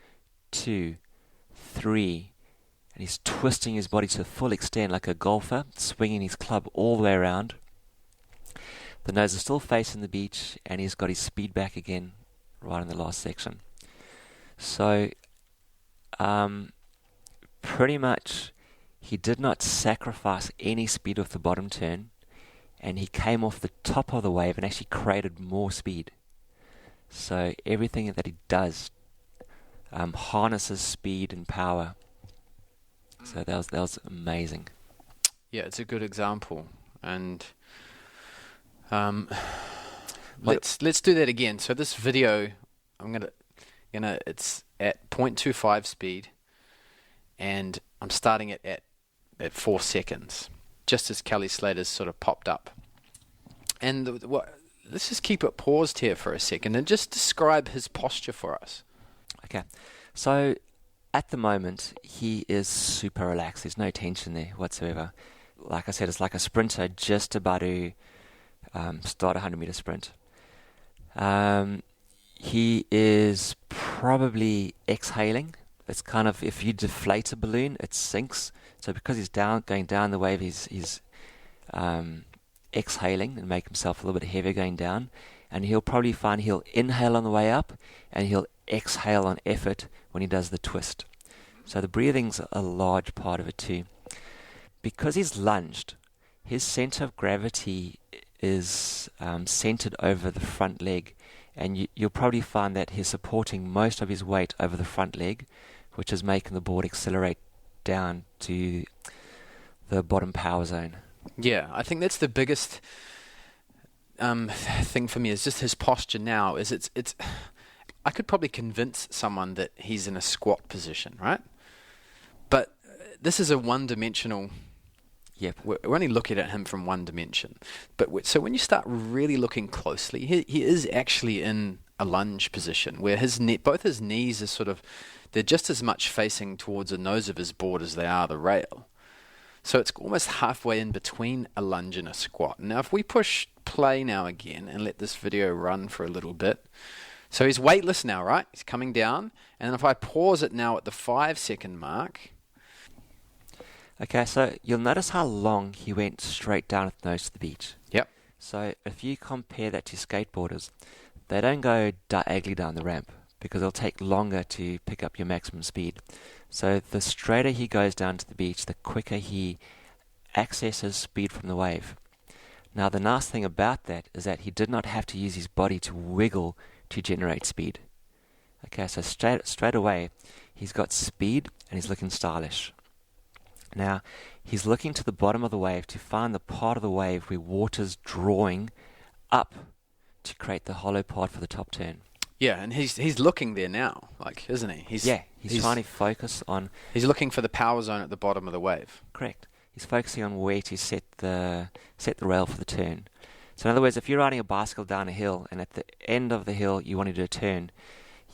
2, 3, and he's twisting his body to the full extent like a golfer, swinging his club all the way around. The nose is still facing the beach, and he's got his speed back again right in the last section. So, pretty much, he did not sacrifice any speed with the bottom turn, and he came off the top of the wave and actually created more speed. So everything that he does harnesses speed and power. So that was amazing.
Yeah, it's a good example, and let's do that again. So this video, I'm gonna it's at 0.25 speed, and I'm starting it at 4 seconds, just as Kelly Slater's sort of popped up. And let's just keep it paused here for a second and just describe his posture for us.
Okay, so at the moment he is super relaxed. There's no tension there whatsoever. Like I said, it's like a sprinter just about to start a 100-meter sprint. He is probably exhaling. It's kind of, if you deflate a balloon, it sinks. So because he's going down the wave, he's exhaling and make himself a little bit heavier going down. And he'll probably find he'll inhale on the way up, and he'll exhale on effort when he does the twist. So the breathing's a large part of it too. Because he's lunged, his center of gravity is centered over the front leg, and you'll probably find that he's supporting most of his weight over the front leg, which is making the board accelerate down to the bottom power zone.
Yeah, I think that's the biggest thing for me, is just his posture now. Is it's I could probably convince someone that he's in a squat position, right? But this is a one-dimensional.
Yep.
We're only looking at him from one dimension. But so when you start really looking closely, he is actually in a lunge position where both his knees are they're just as much facing towards the nose of his board as they are the rail. So it's almost halfway in between a lunge and a squat. Now if we push play now again and let this video run for a little bit. So he's weightless now, right? He's coming down. And if I pause it now at the 5-second mark.
Okay, so you'll notice how long he went straight down with the nose to the beach.
Yep.
So if you compare that to skateboarders, they don't go diagonally down the ramp, because it'll take longer to pick up your maximum speed. So the straighter he goes down to the beach, the quicker he accesses speed from the wave. Now the nice thing about that is that he did not have to use his body to wiggle to generate speed. Okay, so straight away he's got speed and he's looking stylish. Now he's looking to the bottom of the wave to find the part of the wave where water's drawing up to create the hollow part for the top turn.
Yeah, and he's looking there now, like, isn't he?
He's trying to focus on...
He's looking for the power zone at the bottom of the wave.
Correct. He's focusing on where to set the rail for the turn. So in other words, if you're riding a bicycle down a hill and at the end of the hill you want to do a turn,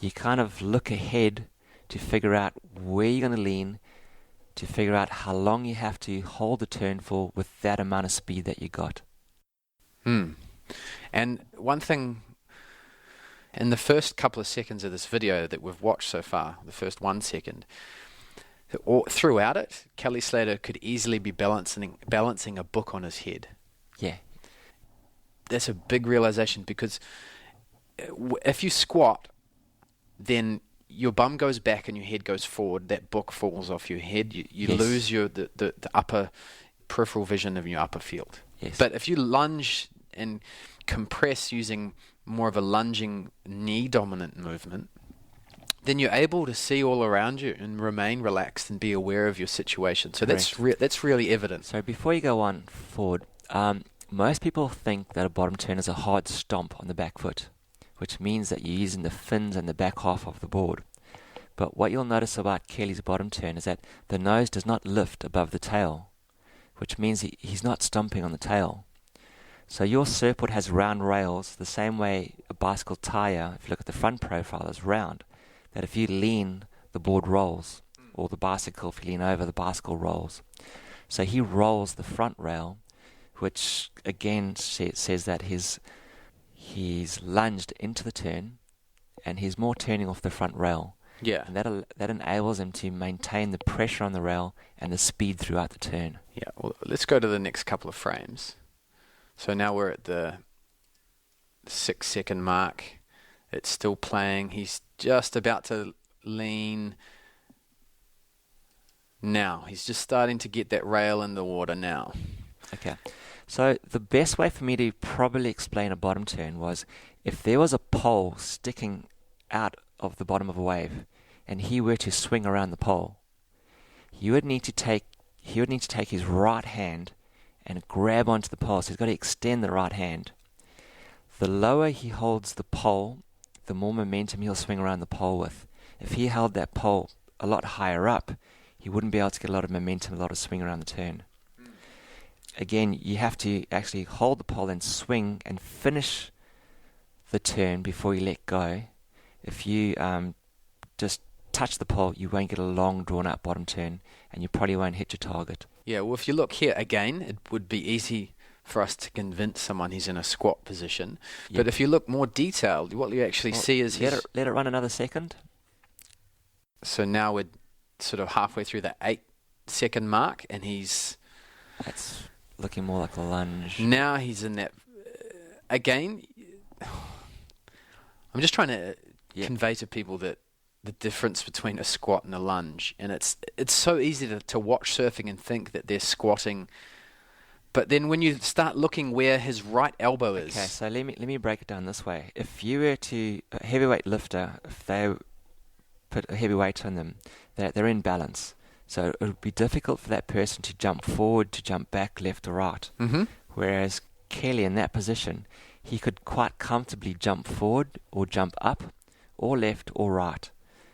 you kind of look ahead to figure out where you're going to lean, to figure out how long you have to hold the turn for with that amount of speed that you got.
And one thing, in the first couple of seconds of this video that we've watched so far, the first 1 second, throughout it, Kelly Slater could easily be balancing a book on his head.
Yeah.
That's a big realization, because if you squat, then your bum goes back and your head goes forward. That book falls off your head. You
Yes.
lose the upper peripheral vision of your upper field.
Yes.
But if you lunge and compress using more of a lunging knee-dominant movement, then you're able to see all around you and remain relaxed and be aware of your situation. So that's really evident.
So before you go on forward, most people think that a bottom turn is a hard stomp on the back foot, which means that you're using the fins and the back half of the board. But what you'll notice about Kelly's bottom turn is that the nose does not lift above the tail, which means he's not stomping on the tail. So your surfboard has round rails the same way a bicycle tire, if you look at the front profile, is round. That if you lean, the board rolls, or the bicycle, if you lean over, the bicycle rolls. So he rolls the front rail, which again says that he's lunged into the turn, and he's more turning off the front rail.
Yeah.
And that enables him to maintain the pressure on the rail and the speed throughout the turn.
Yeah. Well, let's go to the next couple of frames. So now we're at the 6 second mark. It's still playing. He's just about to lean. Now he's just starting to get that rail in the water now.
Okay. So the best way for me to probably explain a bottom turn was if there was a pole sticking out of the bottom of a wave and he were to swing around the pole, he would need to take his right hand and grab onto the pole. So he's got to extend the right hand. The lower he holds the pole, the more momentum he'll swing around the pole with. If he held that pole a lot higher up, he wouldn't be able to get a lot of momentum, a lot of swing around the turn. Again, you have to actually hold the pole and swing and finish the turn before you let go. If you just touch the pole, you won't get a long, drawn-out bottom turn, and you probably won't hit your target.
Yeah, well, if you look here again, it would be easy for us to convince someone he's in a squat position.
Yep.
But if you look more detailed, what you actually see is
let it run another second.
So now we're sort of halfway through the 8 second mark, and
That's looking more like a lunge.
now he's in that again. I'm just trying to convey to people that the difference between a squat and a lunge, and it's so easy to watch surfing and think that they're squatting, but then when you start looking where his right elbow is.
Okay, so let me break it down this way. If you were to a heavyweight lifter, if they put a heavy weight on them, they're in balance. So it would be difficult for that person to jump forward, to jump back, left or right.
Mm-hmm.
Whereas Kelly in that position, he could quite comfortably jump forward or jump up or left or right.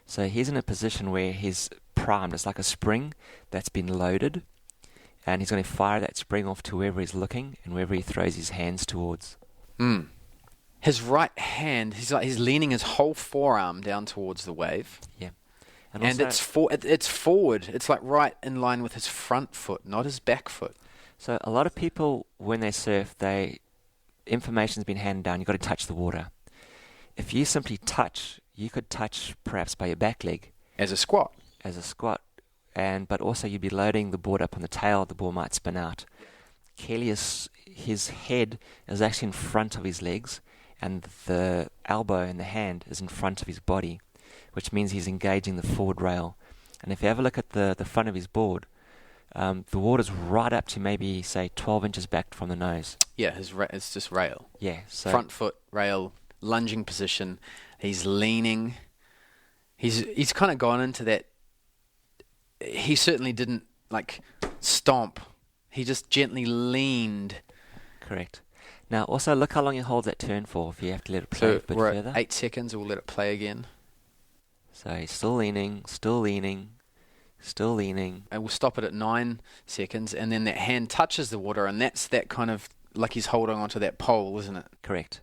So he's in a position where he's primed. It's like a spring that's been loaded, and he's going to fire that spring off to wherever he's looking and wherever he throws his hands towards.
His right hand, he's leaning his whole forearm down towards the wave.
Yeah.
And
also,
it's forward. It's like right in line with his front foot, not his back foot.
So a lot of people, when they surf, information's been handed down. You've got to touch the water. If you simply touch, you could touch perhaps by your back leg.
As a squat.
But also you'd be loading the board up on the tail. The board might spin out. His head is actually in front of his legs, and the elbow and the hand is in front of his body, which means he's engaging the forward rail. And if you have a look at the front of his board, the water's right up to maybe, say, 12 inches back from the nose.
Yeah, it's just rail.
Yeah. So
Front foot, rail, lunging position. He's leaning. He's kind of gone into that. He certainly didn't, like, stomp. He just gently leaned.
Correct. Now, also look how long he holds that turn for if you have to let it play a bit
we're
further.
at 8 seconds. We'll let it play again.
So he's still leaning, still leaning, still leaning.
And we'll stop it at 9 seconds, and then that hand touches the water, and that's that kind of, like he's holding onto that pole, isn't it?
Correct.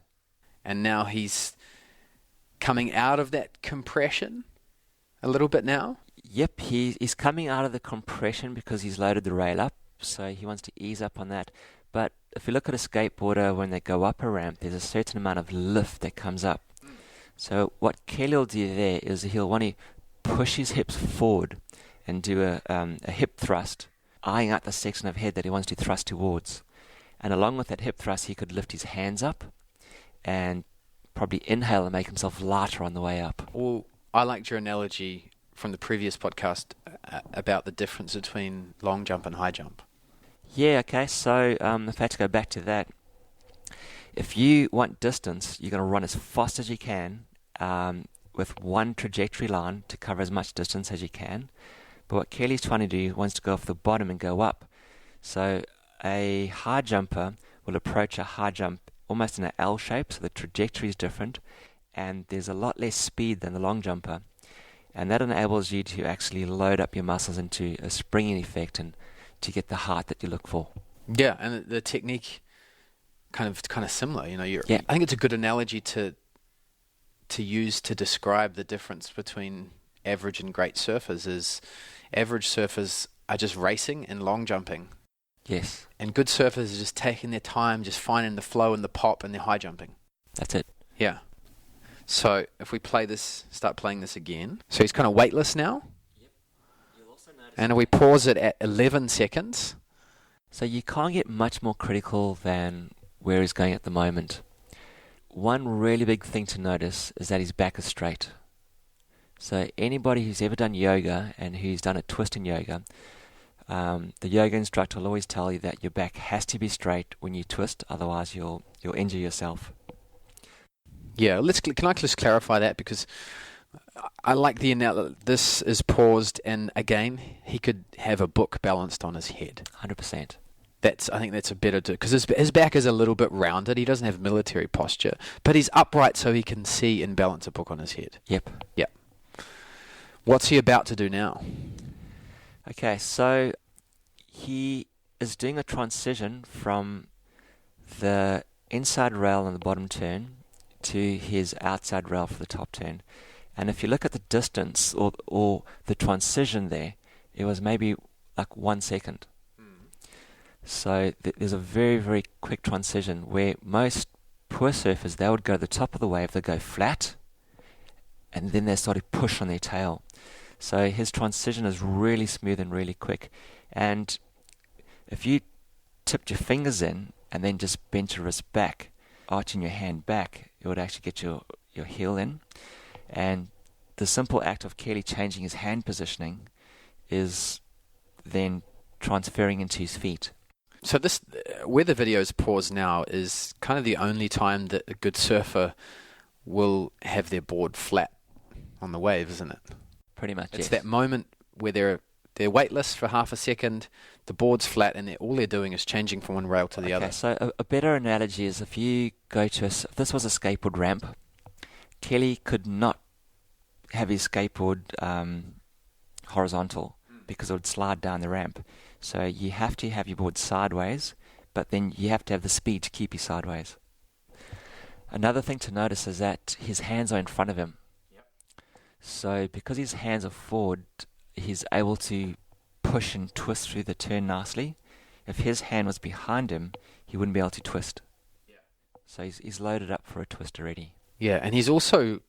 And now he's coming out of that compression a little bit now.
Yep, he's coming out of the compression because he's loaded the rail up, so he wants to ease up on that. But if you look at a skateboarder, when they go up a ramp, there's a certain amount of lift that comes up. So what Kelly will do there is he'll want to push his hips forward and do a hip thrust, eyeing out the section of head that he wants to thrust towards. And along with that hip thrust, he could lift his hands up and probably inhale and make himself lighter on the way up.
Well, I liked your analogy from the previous podcast about the difference between long jump and high jump.
Yeah, okay, so if I had to go back to that, if you want distance, you're going to run as fast as you can with one trajectory line to cover as much distance as you can. But what Kelly's trying to do, he wants to go off the bottom and go up. So a high jumper will approach a high jump almost in an L shape, so the trajectory is different, and there's a lot less speed than the long jumper. And that enables you to actually load up your muscles into a springing effect and to get the height that you look for.
Yeah, and the technique kind of similar. You know,
Yeah.
I think it's a good analogy to use to describe the difference between average and great surfers. Is average surfers are just racing and long jumping.
Yes.
And good surfers are just taking their time, just finding the flow and the pop, and they're high jumping.
That's it.
Yeah. So if we start playing this again. So he's kind of weightless now.
Yep. You'll also notice
And we pause it at 11 seconds.
So you can't get much more critical than where he's going at the moment. One really big thing to notice is that his back is straight. So anybody who's ever done yoga and who's done a twist in yoga, the yoga instructor will always tell you that your back has to be straight when you twist, otherwise you'll injure yourself.
Yeah, can I just clarify that, because I like the analogy. This is paused, and again, he could have a book balanced on his head.
100%.
I think that's a better, because his back is a little bit rounded. He doesn't have military posture, but he's upright so he can see and balance a book on his head.
Yep.
Yep. What's he about to do now?
Okay, so he is doing a transition from the inside rail on the bottom turn to his outside rail for the top turn. And if you look at the distance or the transition there, it was maybe like 1 second. So there's a very, very quick transition where most poor surfers, they would go to the top of the wave, they go flat, and then they start to push on their tail. So his transition is really smooth and really quick. And if you tipped your fingers in and then just bent your wrist back, arching your hand back, it would actually get your heel in. And the simple act of Kelly changing his hand positioning is then transferring into his feet.
So this, where the video is paused now, is kind of the only time that a good surfer will have their board flat on the wave, isn't it?
Pretty much,
It's
yes.
that moment where they're weightless for half a second, the board's flat, and all they're doing is changing from one rail to the other.
So a better analogy is if you go to if this was a skateboard ramp, Kelly could not have his skateboard horizontal because it would slide down the ramp. So you have to have your board sideways, but then you have to have the speed to keep you sideways. Another thing to notice is that his hands are in front of him. So because his hands are forward, he's able to push and twist through the turn nicely. If his hand was behind him, he wouldn't be able to twist. So he's loaded up for a twist already.
Yeah, and he's also,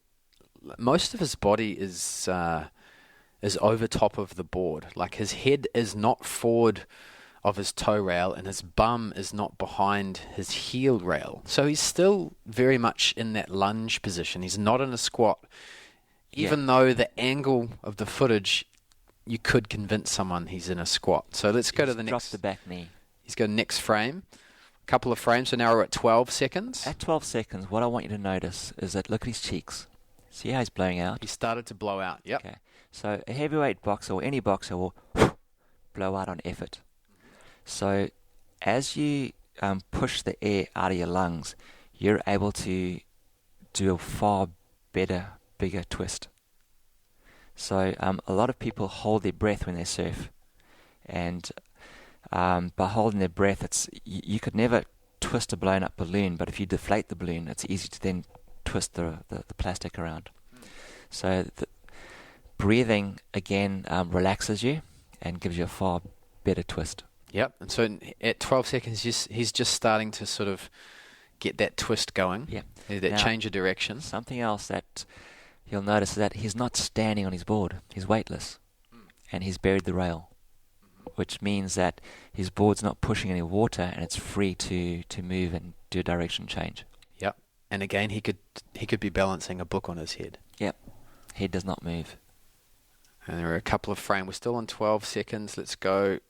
most of his body is over top of the board. Like his head is not forward of his toe rail, and his bum is not behind his heel rail. So he's still very much in that lunge position. He's not in a squat, even though the angle of the footage, you could convince someone he's in a squat. So let's go to the next.
Drop the back knee.
He's got next frame. A couple of frames, so now we're at 12 seconds.
At 12 seconds, what I want you to notice is that look at his cheeks. See how he's blowing out?
He started to blow out, yep.
Okay. So a heavyweight boxer or any boxer will blow out on effort. So as you push the air out of your lungs, you're able to do a far better, bigger twist. So a lot of people hold their breath when they surf, and by holding their breath, you could never twist a blown up balloon, but if you deflate the balloon, it's easy to then twist the plastic around. So breathing again relaxes you and gives you a far better twist.
Yep, and so at 12 seconds, he's just starting to sort of get that twist going, that change of direction.
Something else that you'll notice is that he's not standing on his board. He's weightless, and he's buried the rail, which means that his board's not pushing any water, and it's free to move and do a direction change.
Yep, and again, he could be balancing a book on his head.
Yep, head does not move.
And there are a couple of frames. We're still on 12 seconds. Let's go.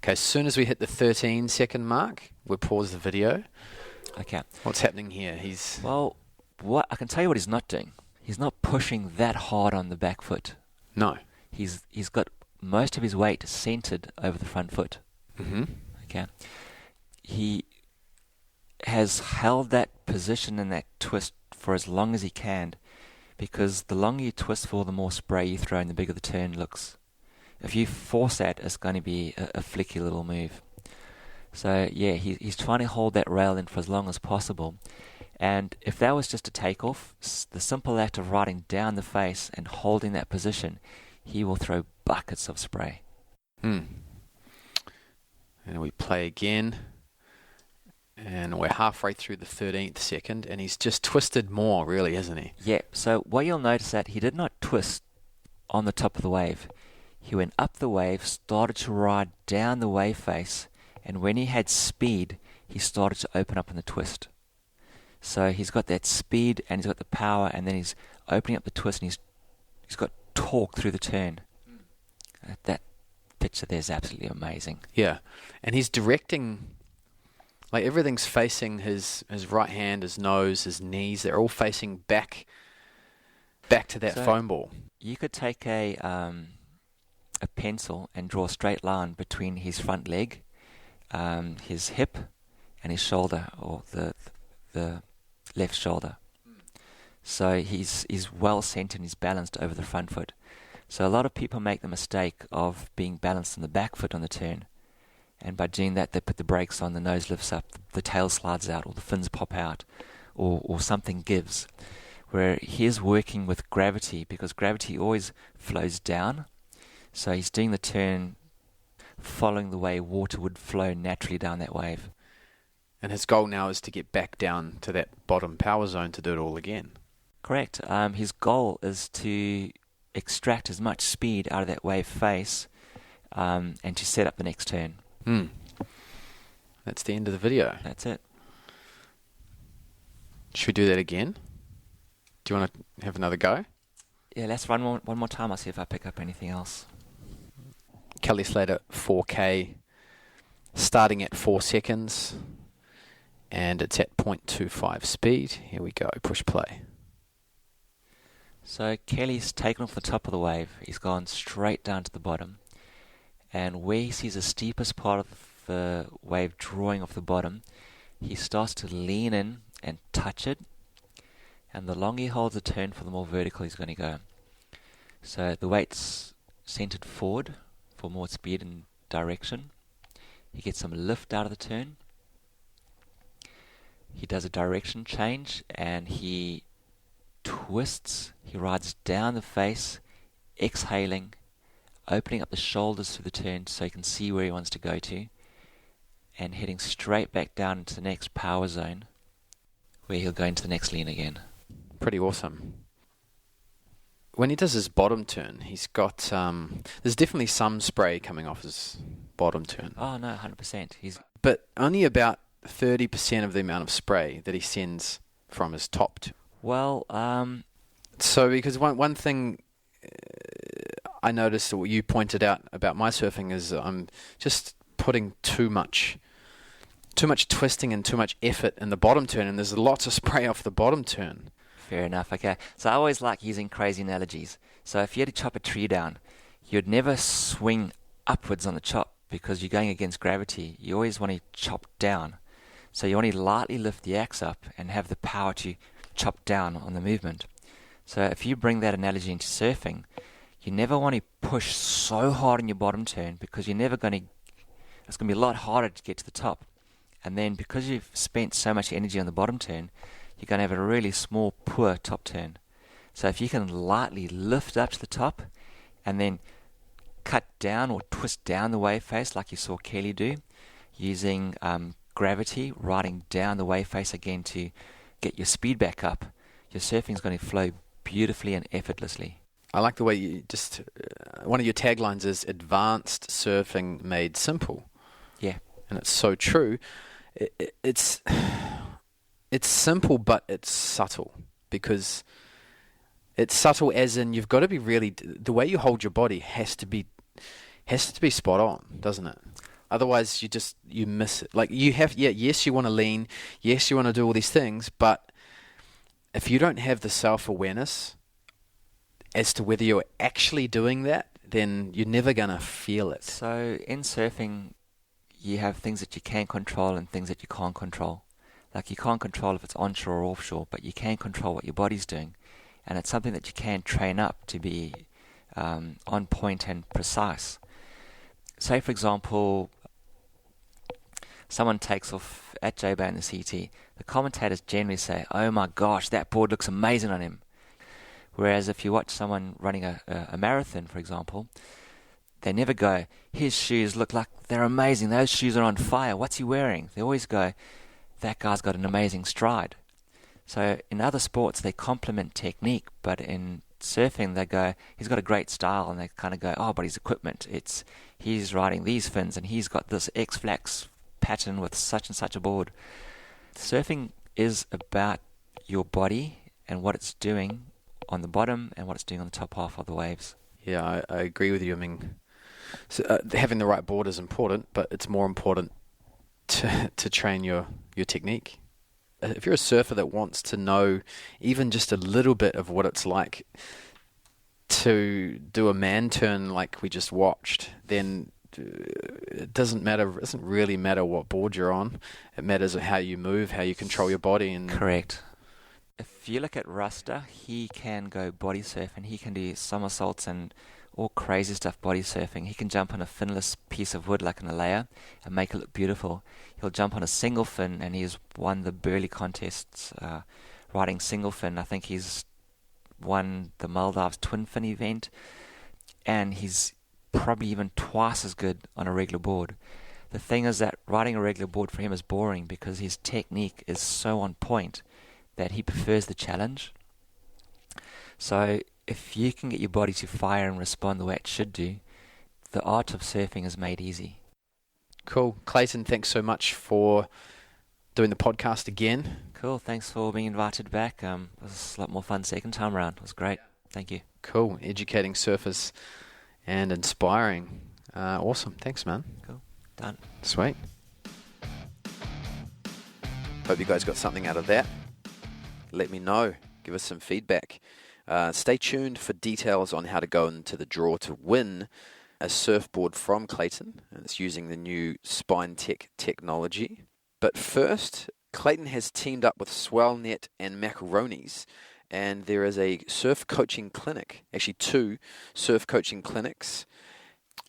Okay, as soon as we hit the 13-second mark, we'll pause the video.
Okay.
What's happening here?
What I can tell you what he's not doing. He's not pushing that hard on the back foot.
No.
He's got most of his weight centered over the front foot.
Mm-hmm.
Okay. He has held that position and that twist for as long as he can, because the longer you twist for, the more spray you throw and the bigger the turn looks. If you force that, it's going to be a flicky little move. So, yeah, he's trying to hold that rail in for as long as possible. And if that was just a takeoff, the simple act of riding down the face and holding that position, he will throw buckets of spray.
And we play again. And we're halfway through the 13th second, and he's just twisted more, really, hasn't he?
Yeah, so what you'll notice that he did not twist on the top of the wave. He went up the wave, started to ride down the wave face, and when he had speed, he started to open up in the twist. So he's got that speed, and he's got the power, and then he's opening up the twist, and he's got torque through the turn. That picture there is absolutely amazing.
Yeah, and he's directing, like everything's facing his right hand, his nose, his knees. They're all facing back to that foam ball.
You could take a pencil and draw a straight line between his front leg, his hip, and his shoulder, or the left shoulder. So he's well centered and he's balanced over the front foot. So a lot of people make the mistake of being balanced on the back foot on the turn, and by doing that they put the brakes on, the nose lifts up, the tail slides out, or the fins pop out, or something gives. Where he's working with gravity, because gravity always flows down. So he's doing the turn following the way water would flow naturally down that wave.
And his goal now is to get back down to that bottom power zone to do it all again.
Correct. His goal is to extract as much speed out of that wave face and to set up the next turn.
That's the end of the video.
That's it.
Should we do that again? Do you want to have another go?
Yeah, let's run one more time. I'll see if I pick up anything else.
Kelly Slater 4K, starting at 4 seconds, and it's at 0.25 speed. Here we go, push play.
So Kelly's taken off the top of the wave. He's gone straight down to the bottom. And where he sees the steepest part of the wave drawing off the bottom, he starts to lean in and touch it. And the longer he holds the turn, for the more vertical he's going to go. So the weight's centered forward for more speed and direction. He gets some lift out of the turn. He does a direction change and he twists. He rides down the face, exhaling, opening up the shoulders through the turn so he can see where he wants to go to, and heading straight back down into the next power zone where he'll go into the next lean again.
Pretty awesome. When he does his bottom turn, he's got there's definitely some spray coming off his bottom turn.
Oh, no, 100%.
But only about 30% of the amount of spray that he sends from his top turn.
Well,
So because one thing I noticed, or you pointed out about my surfing, is I'm just putting too much twisting and too much effort in the bottom turn, and there's lots of spray off the bottom turn.
fair enough. Okay. So I always like using crazy analogies. So if you had to chop a tree down, you'd never swing upwards on the chop because you're going against gravity. You always want to chop down. So you want to lightly lift the axe up and have the power to chop down on the movement. So if you bring that analogy into surfing, you never want to push so hard in your bottom turn because it's going to be a lot harder to get to the top. And then because you've spent so much energy on the bottom turn, you're going to have a really small, poor top turn. So if you can lightly lift up to the top and then cut down or twist down the wave face like you saw Kelly do, using gravity, riding down the wave face again to get your speed back up, your surfing is going to flow beautifully and effortlessly.
I like the way you just... one of your taglines is advanced surfing made simple.
Yeah.
And it's so true. It's simple, but it's subtle, because it's subtle as in you've got to be really... The way you hold your body has to be spot on, doesn't it? Otherwise, you miss it. Like you have... yes, you want to lean. Yes, you want to do all these things, but if you don't have the self-awareness as to whether you're actually doing that, then you're never going to feel it.
So in surfing, you have things that you can control and things that you can't control. Like you can't control if it's onshore or offshore, but you can control what your body's doing. And it's something that you can train up to be on point and precise. Say, for example, someone takes off at J-Bay in the CT. The commentators generally say, "Oh my gosh, that board looks amazing on him." Whereas if you watch someone running a marathon, for example, they never go, "His shoes look like they're amazing. Those shoes are on fire. What's he wearing?" They always go, "That guy's got an amazing stride." So in other sports, they compliment technique, but in surfing, they go, "He's got a great style," and they kind of go, "Oh, but his equipment, he's riding these fins, and he's got this X-Flax pattern with such and such a board." Surfing is about your body and what it's doing on the bottom and what it's doing on the top half of the waves.
Yeah, I agree with you. I mean, having the right board is important, but it's more important to train your technique. If you're a surfer that wants to know even just a little bit of what it's like to do a man turn like we just watched, then it doesn't really matter what board you're on. It matters how you move, how you control your body. And
correct. If you look at Ruster, he can go body surf and he can do somersaults and all crazy stuff body surfing. He can jump on a finless piece of wood like an alaya and make it look beautiful. He'll jump on a single fin, and he's won the Burley contests riding single fin. I think he's won the Maldives twin fin event, and he's probably even twice as good on a regular board. The thing is that riding a regular board for him is boring because his technique is so on point that he prefers the challenge. So if you can get your body to fire and respond the way it should do, the art of surfing is made easy.
Cool. Clayton, thanks so much for doing the podcast again.
Cool. Thanks for being invited back. It was a lot more fun second time around. It was great. Thank you.
Cool. Educating surfers and inspiring. Awesome. Thanks, man.
Cool. Done.
Sweet. Hope you guys got something out of that. Let me know. Give us some feedback. Stay tuned for details on how to go into the draw to win a surfboard from Clayton. And it's using the new Spine Tech technology. But first, Clayton has teamed up with Swellnet and Macaronis, and there is a surf coaching clinic, actually 2 surf coaching clinics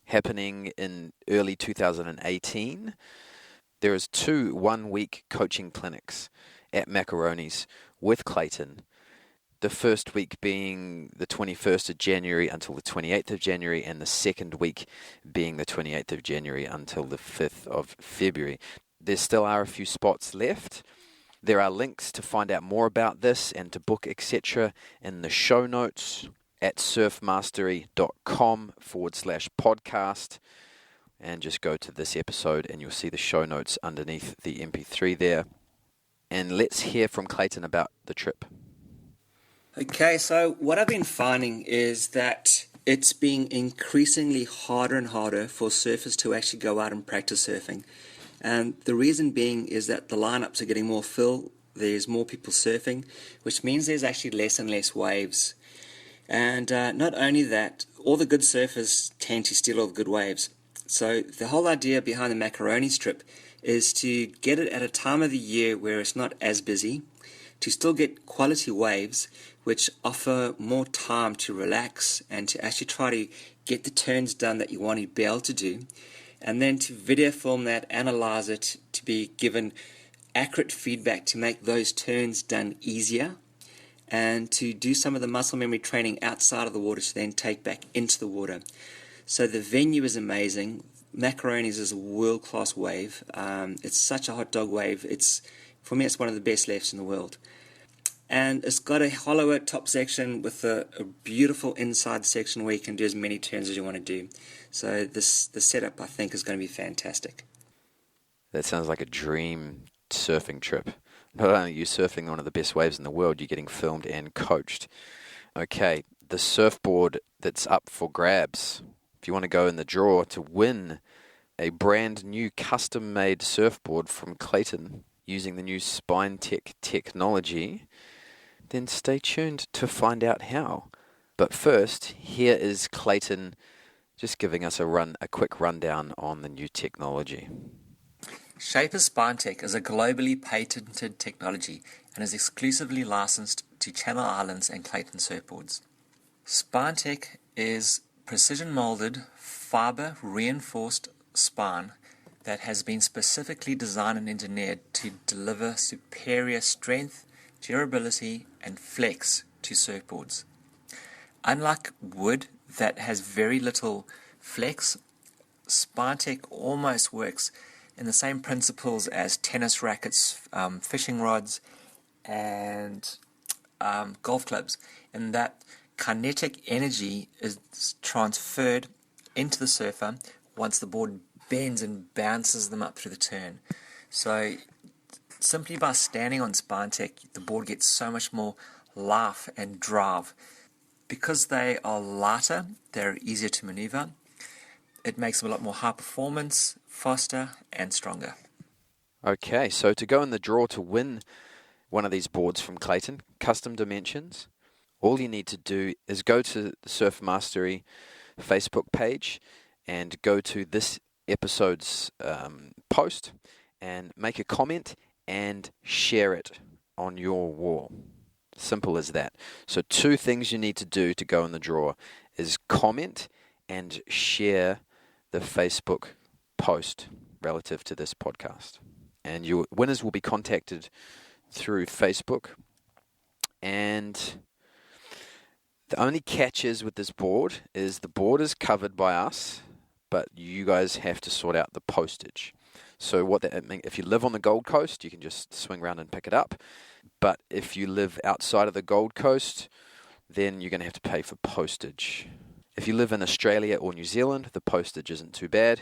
happening in early 2018. There is 2 one-week coaching clinics at Macaronis with Clayton. The first week being the 21st of January until the 28th of January, and the second week being the 28th of January until the 5th of February. There still are a few spots left. There are links to find out more about this and to book, etc. in the show notes at surfmastery.com/podcast. and just go to this episode and you'll see the show notes underneath the MP3 there. And let's hear from Clayton about the trip.
Okay, so what I've been finding is that it's being increasingly harder and harder for surfers to actually go out and practice surfing. And the reason being is that the lineups are getting more full, there's more people surfing, which means there's actually less and less waves. And not only that, all the good surfers tend to steal all the good waves. So the whole idea behind the macaroni strip is to get it at a time of the year where it's not as busy, to still get quality waves which offer more time to relax and to actually try to get the turns done that you want to be able to do, and then to video film that, analyze it, to be given accurate feedback to make those turns done easier, and to do some of the muscle memory training outside of the water to then take back into the water. So the venue is amazing. Macaronis is a world-class wave. It's such a hot dog wave. For me, it's one of the best lefts in the world. And it's got a hollower top section with a beautiful inside section where you can do as many turns as you want to do. So the setup, I think, is going to be fantastic.
That sounds like a dream surfing trip. Not only are you surfing one of the best waves in the world, you're getting filmed and coached. Okay, the surfboard that's up for grabs. If you want to go in the draw to win a brand new custom-made surfboard from Clayton using the new SpineTech technology, then stay tuned to find out how. But first, here is Clayton just giving us a quick rundown on the new technology.
Shaper's SpineTech is a globally patented technology and is exclusively licensed to Channel Islands and Clayton surfboards. SpineTech is precision molded, fiber reinforced spine that has been specifically designed and engineered to deliver superior strength, durability and flex to surfboards. Unlike wood that has very little flex, SpineTech almost works in the same principles as tennis rackets, fishing rods and golf clubs, in that kinetic energy is transferred into the surfer once the board bends and bounces them up through the turn. So simply by standing on SpineTech, the board gets so much more life and drive. Because they are lighter, they're easier to maneuver. It makes them a lot more high performance, faster and stronger.
Okay, so to go in the draw to win one of these boards from Clayton, custom dimensions, all you need to do is go to the Surf Mastery Facebook page and go to this episode's post and make a comment and share it on your wall. Simple as that. So 2 things you need to do to go in the draw is comment and share the Facebook post relative to this podcast. And your winners will be contacted through Facebook. And the only catch is with this board is the board is covered by us, but you guys have to sort out the postage. So what that means, if you live on the Gold Coast, you can just swing around and pick it up. But if you live outside of the Gold Coast, then you're going to have to pay for postage. If you live in Australia or New Zealand, the postage isn't too bad.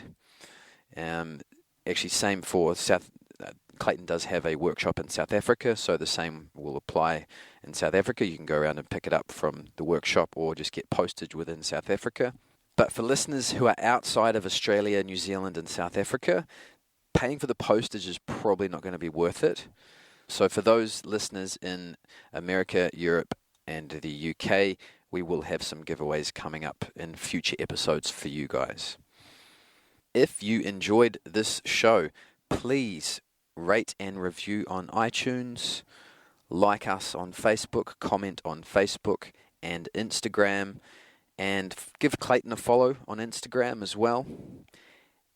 Actually, same for South. Clayton does have a workshop in South Africa, so the same will apply in South Africa. You can go around and pick it up from the workshop or just get postage within South Africa. But for listeners who are outside of Australia, New Zealand and South Africa, paying for the postage is probably not going to be worth it. So for those listeners in America, Europe and the UK, we will have some giveaways coming up in future episodes for you guys. If you enjoyed this show, please rate and review on iTunes, like us on Facebook, comment on Facebook and Instagram, and give Clayton a follow on Instagram as well,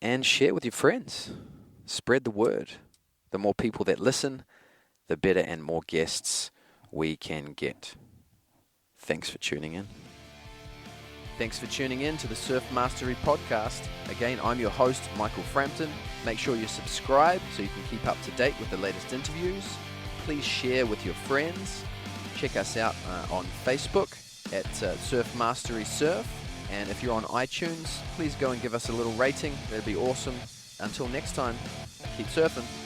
and share with your friends. Spread the word. The more people that listen, the better and more guests we can get. Thanks for tuning in. Thanks for tuning in to the Surf Mastery Podcast. Again, I'm your host, Michael Frampton. Make sure you subscribe so you can keep up to date with the latest interviews. Please share with your friends. Check us out on Facebook at Surf Mastery Surf. And if you're on iTunes, please go and give us a little rating. That'd be awesome. Until next time, keep surfing.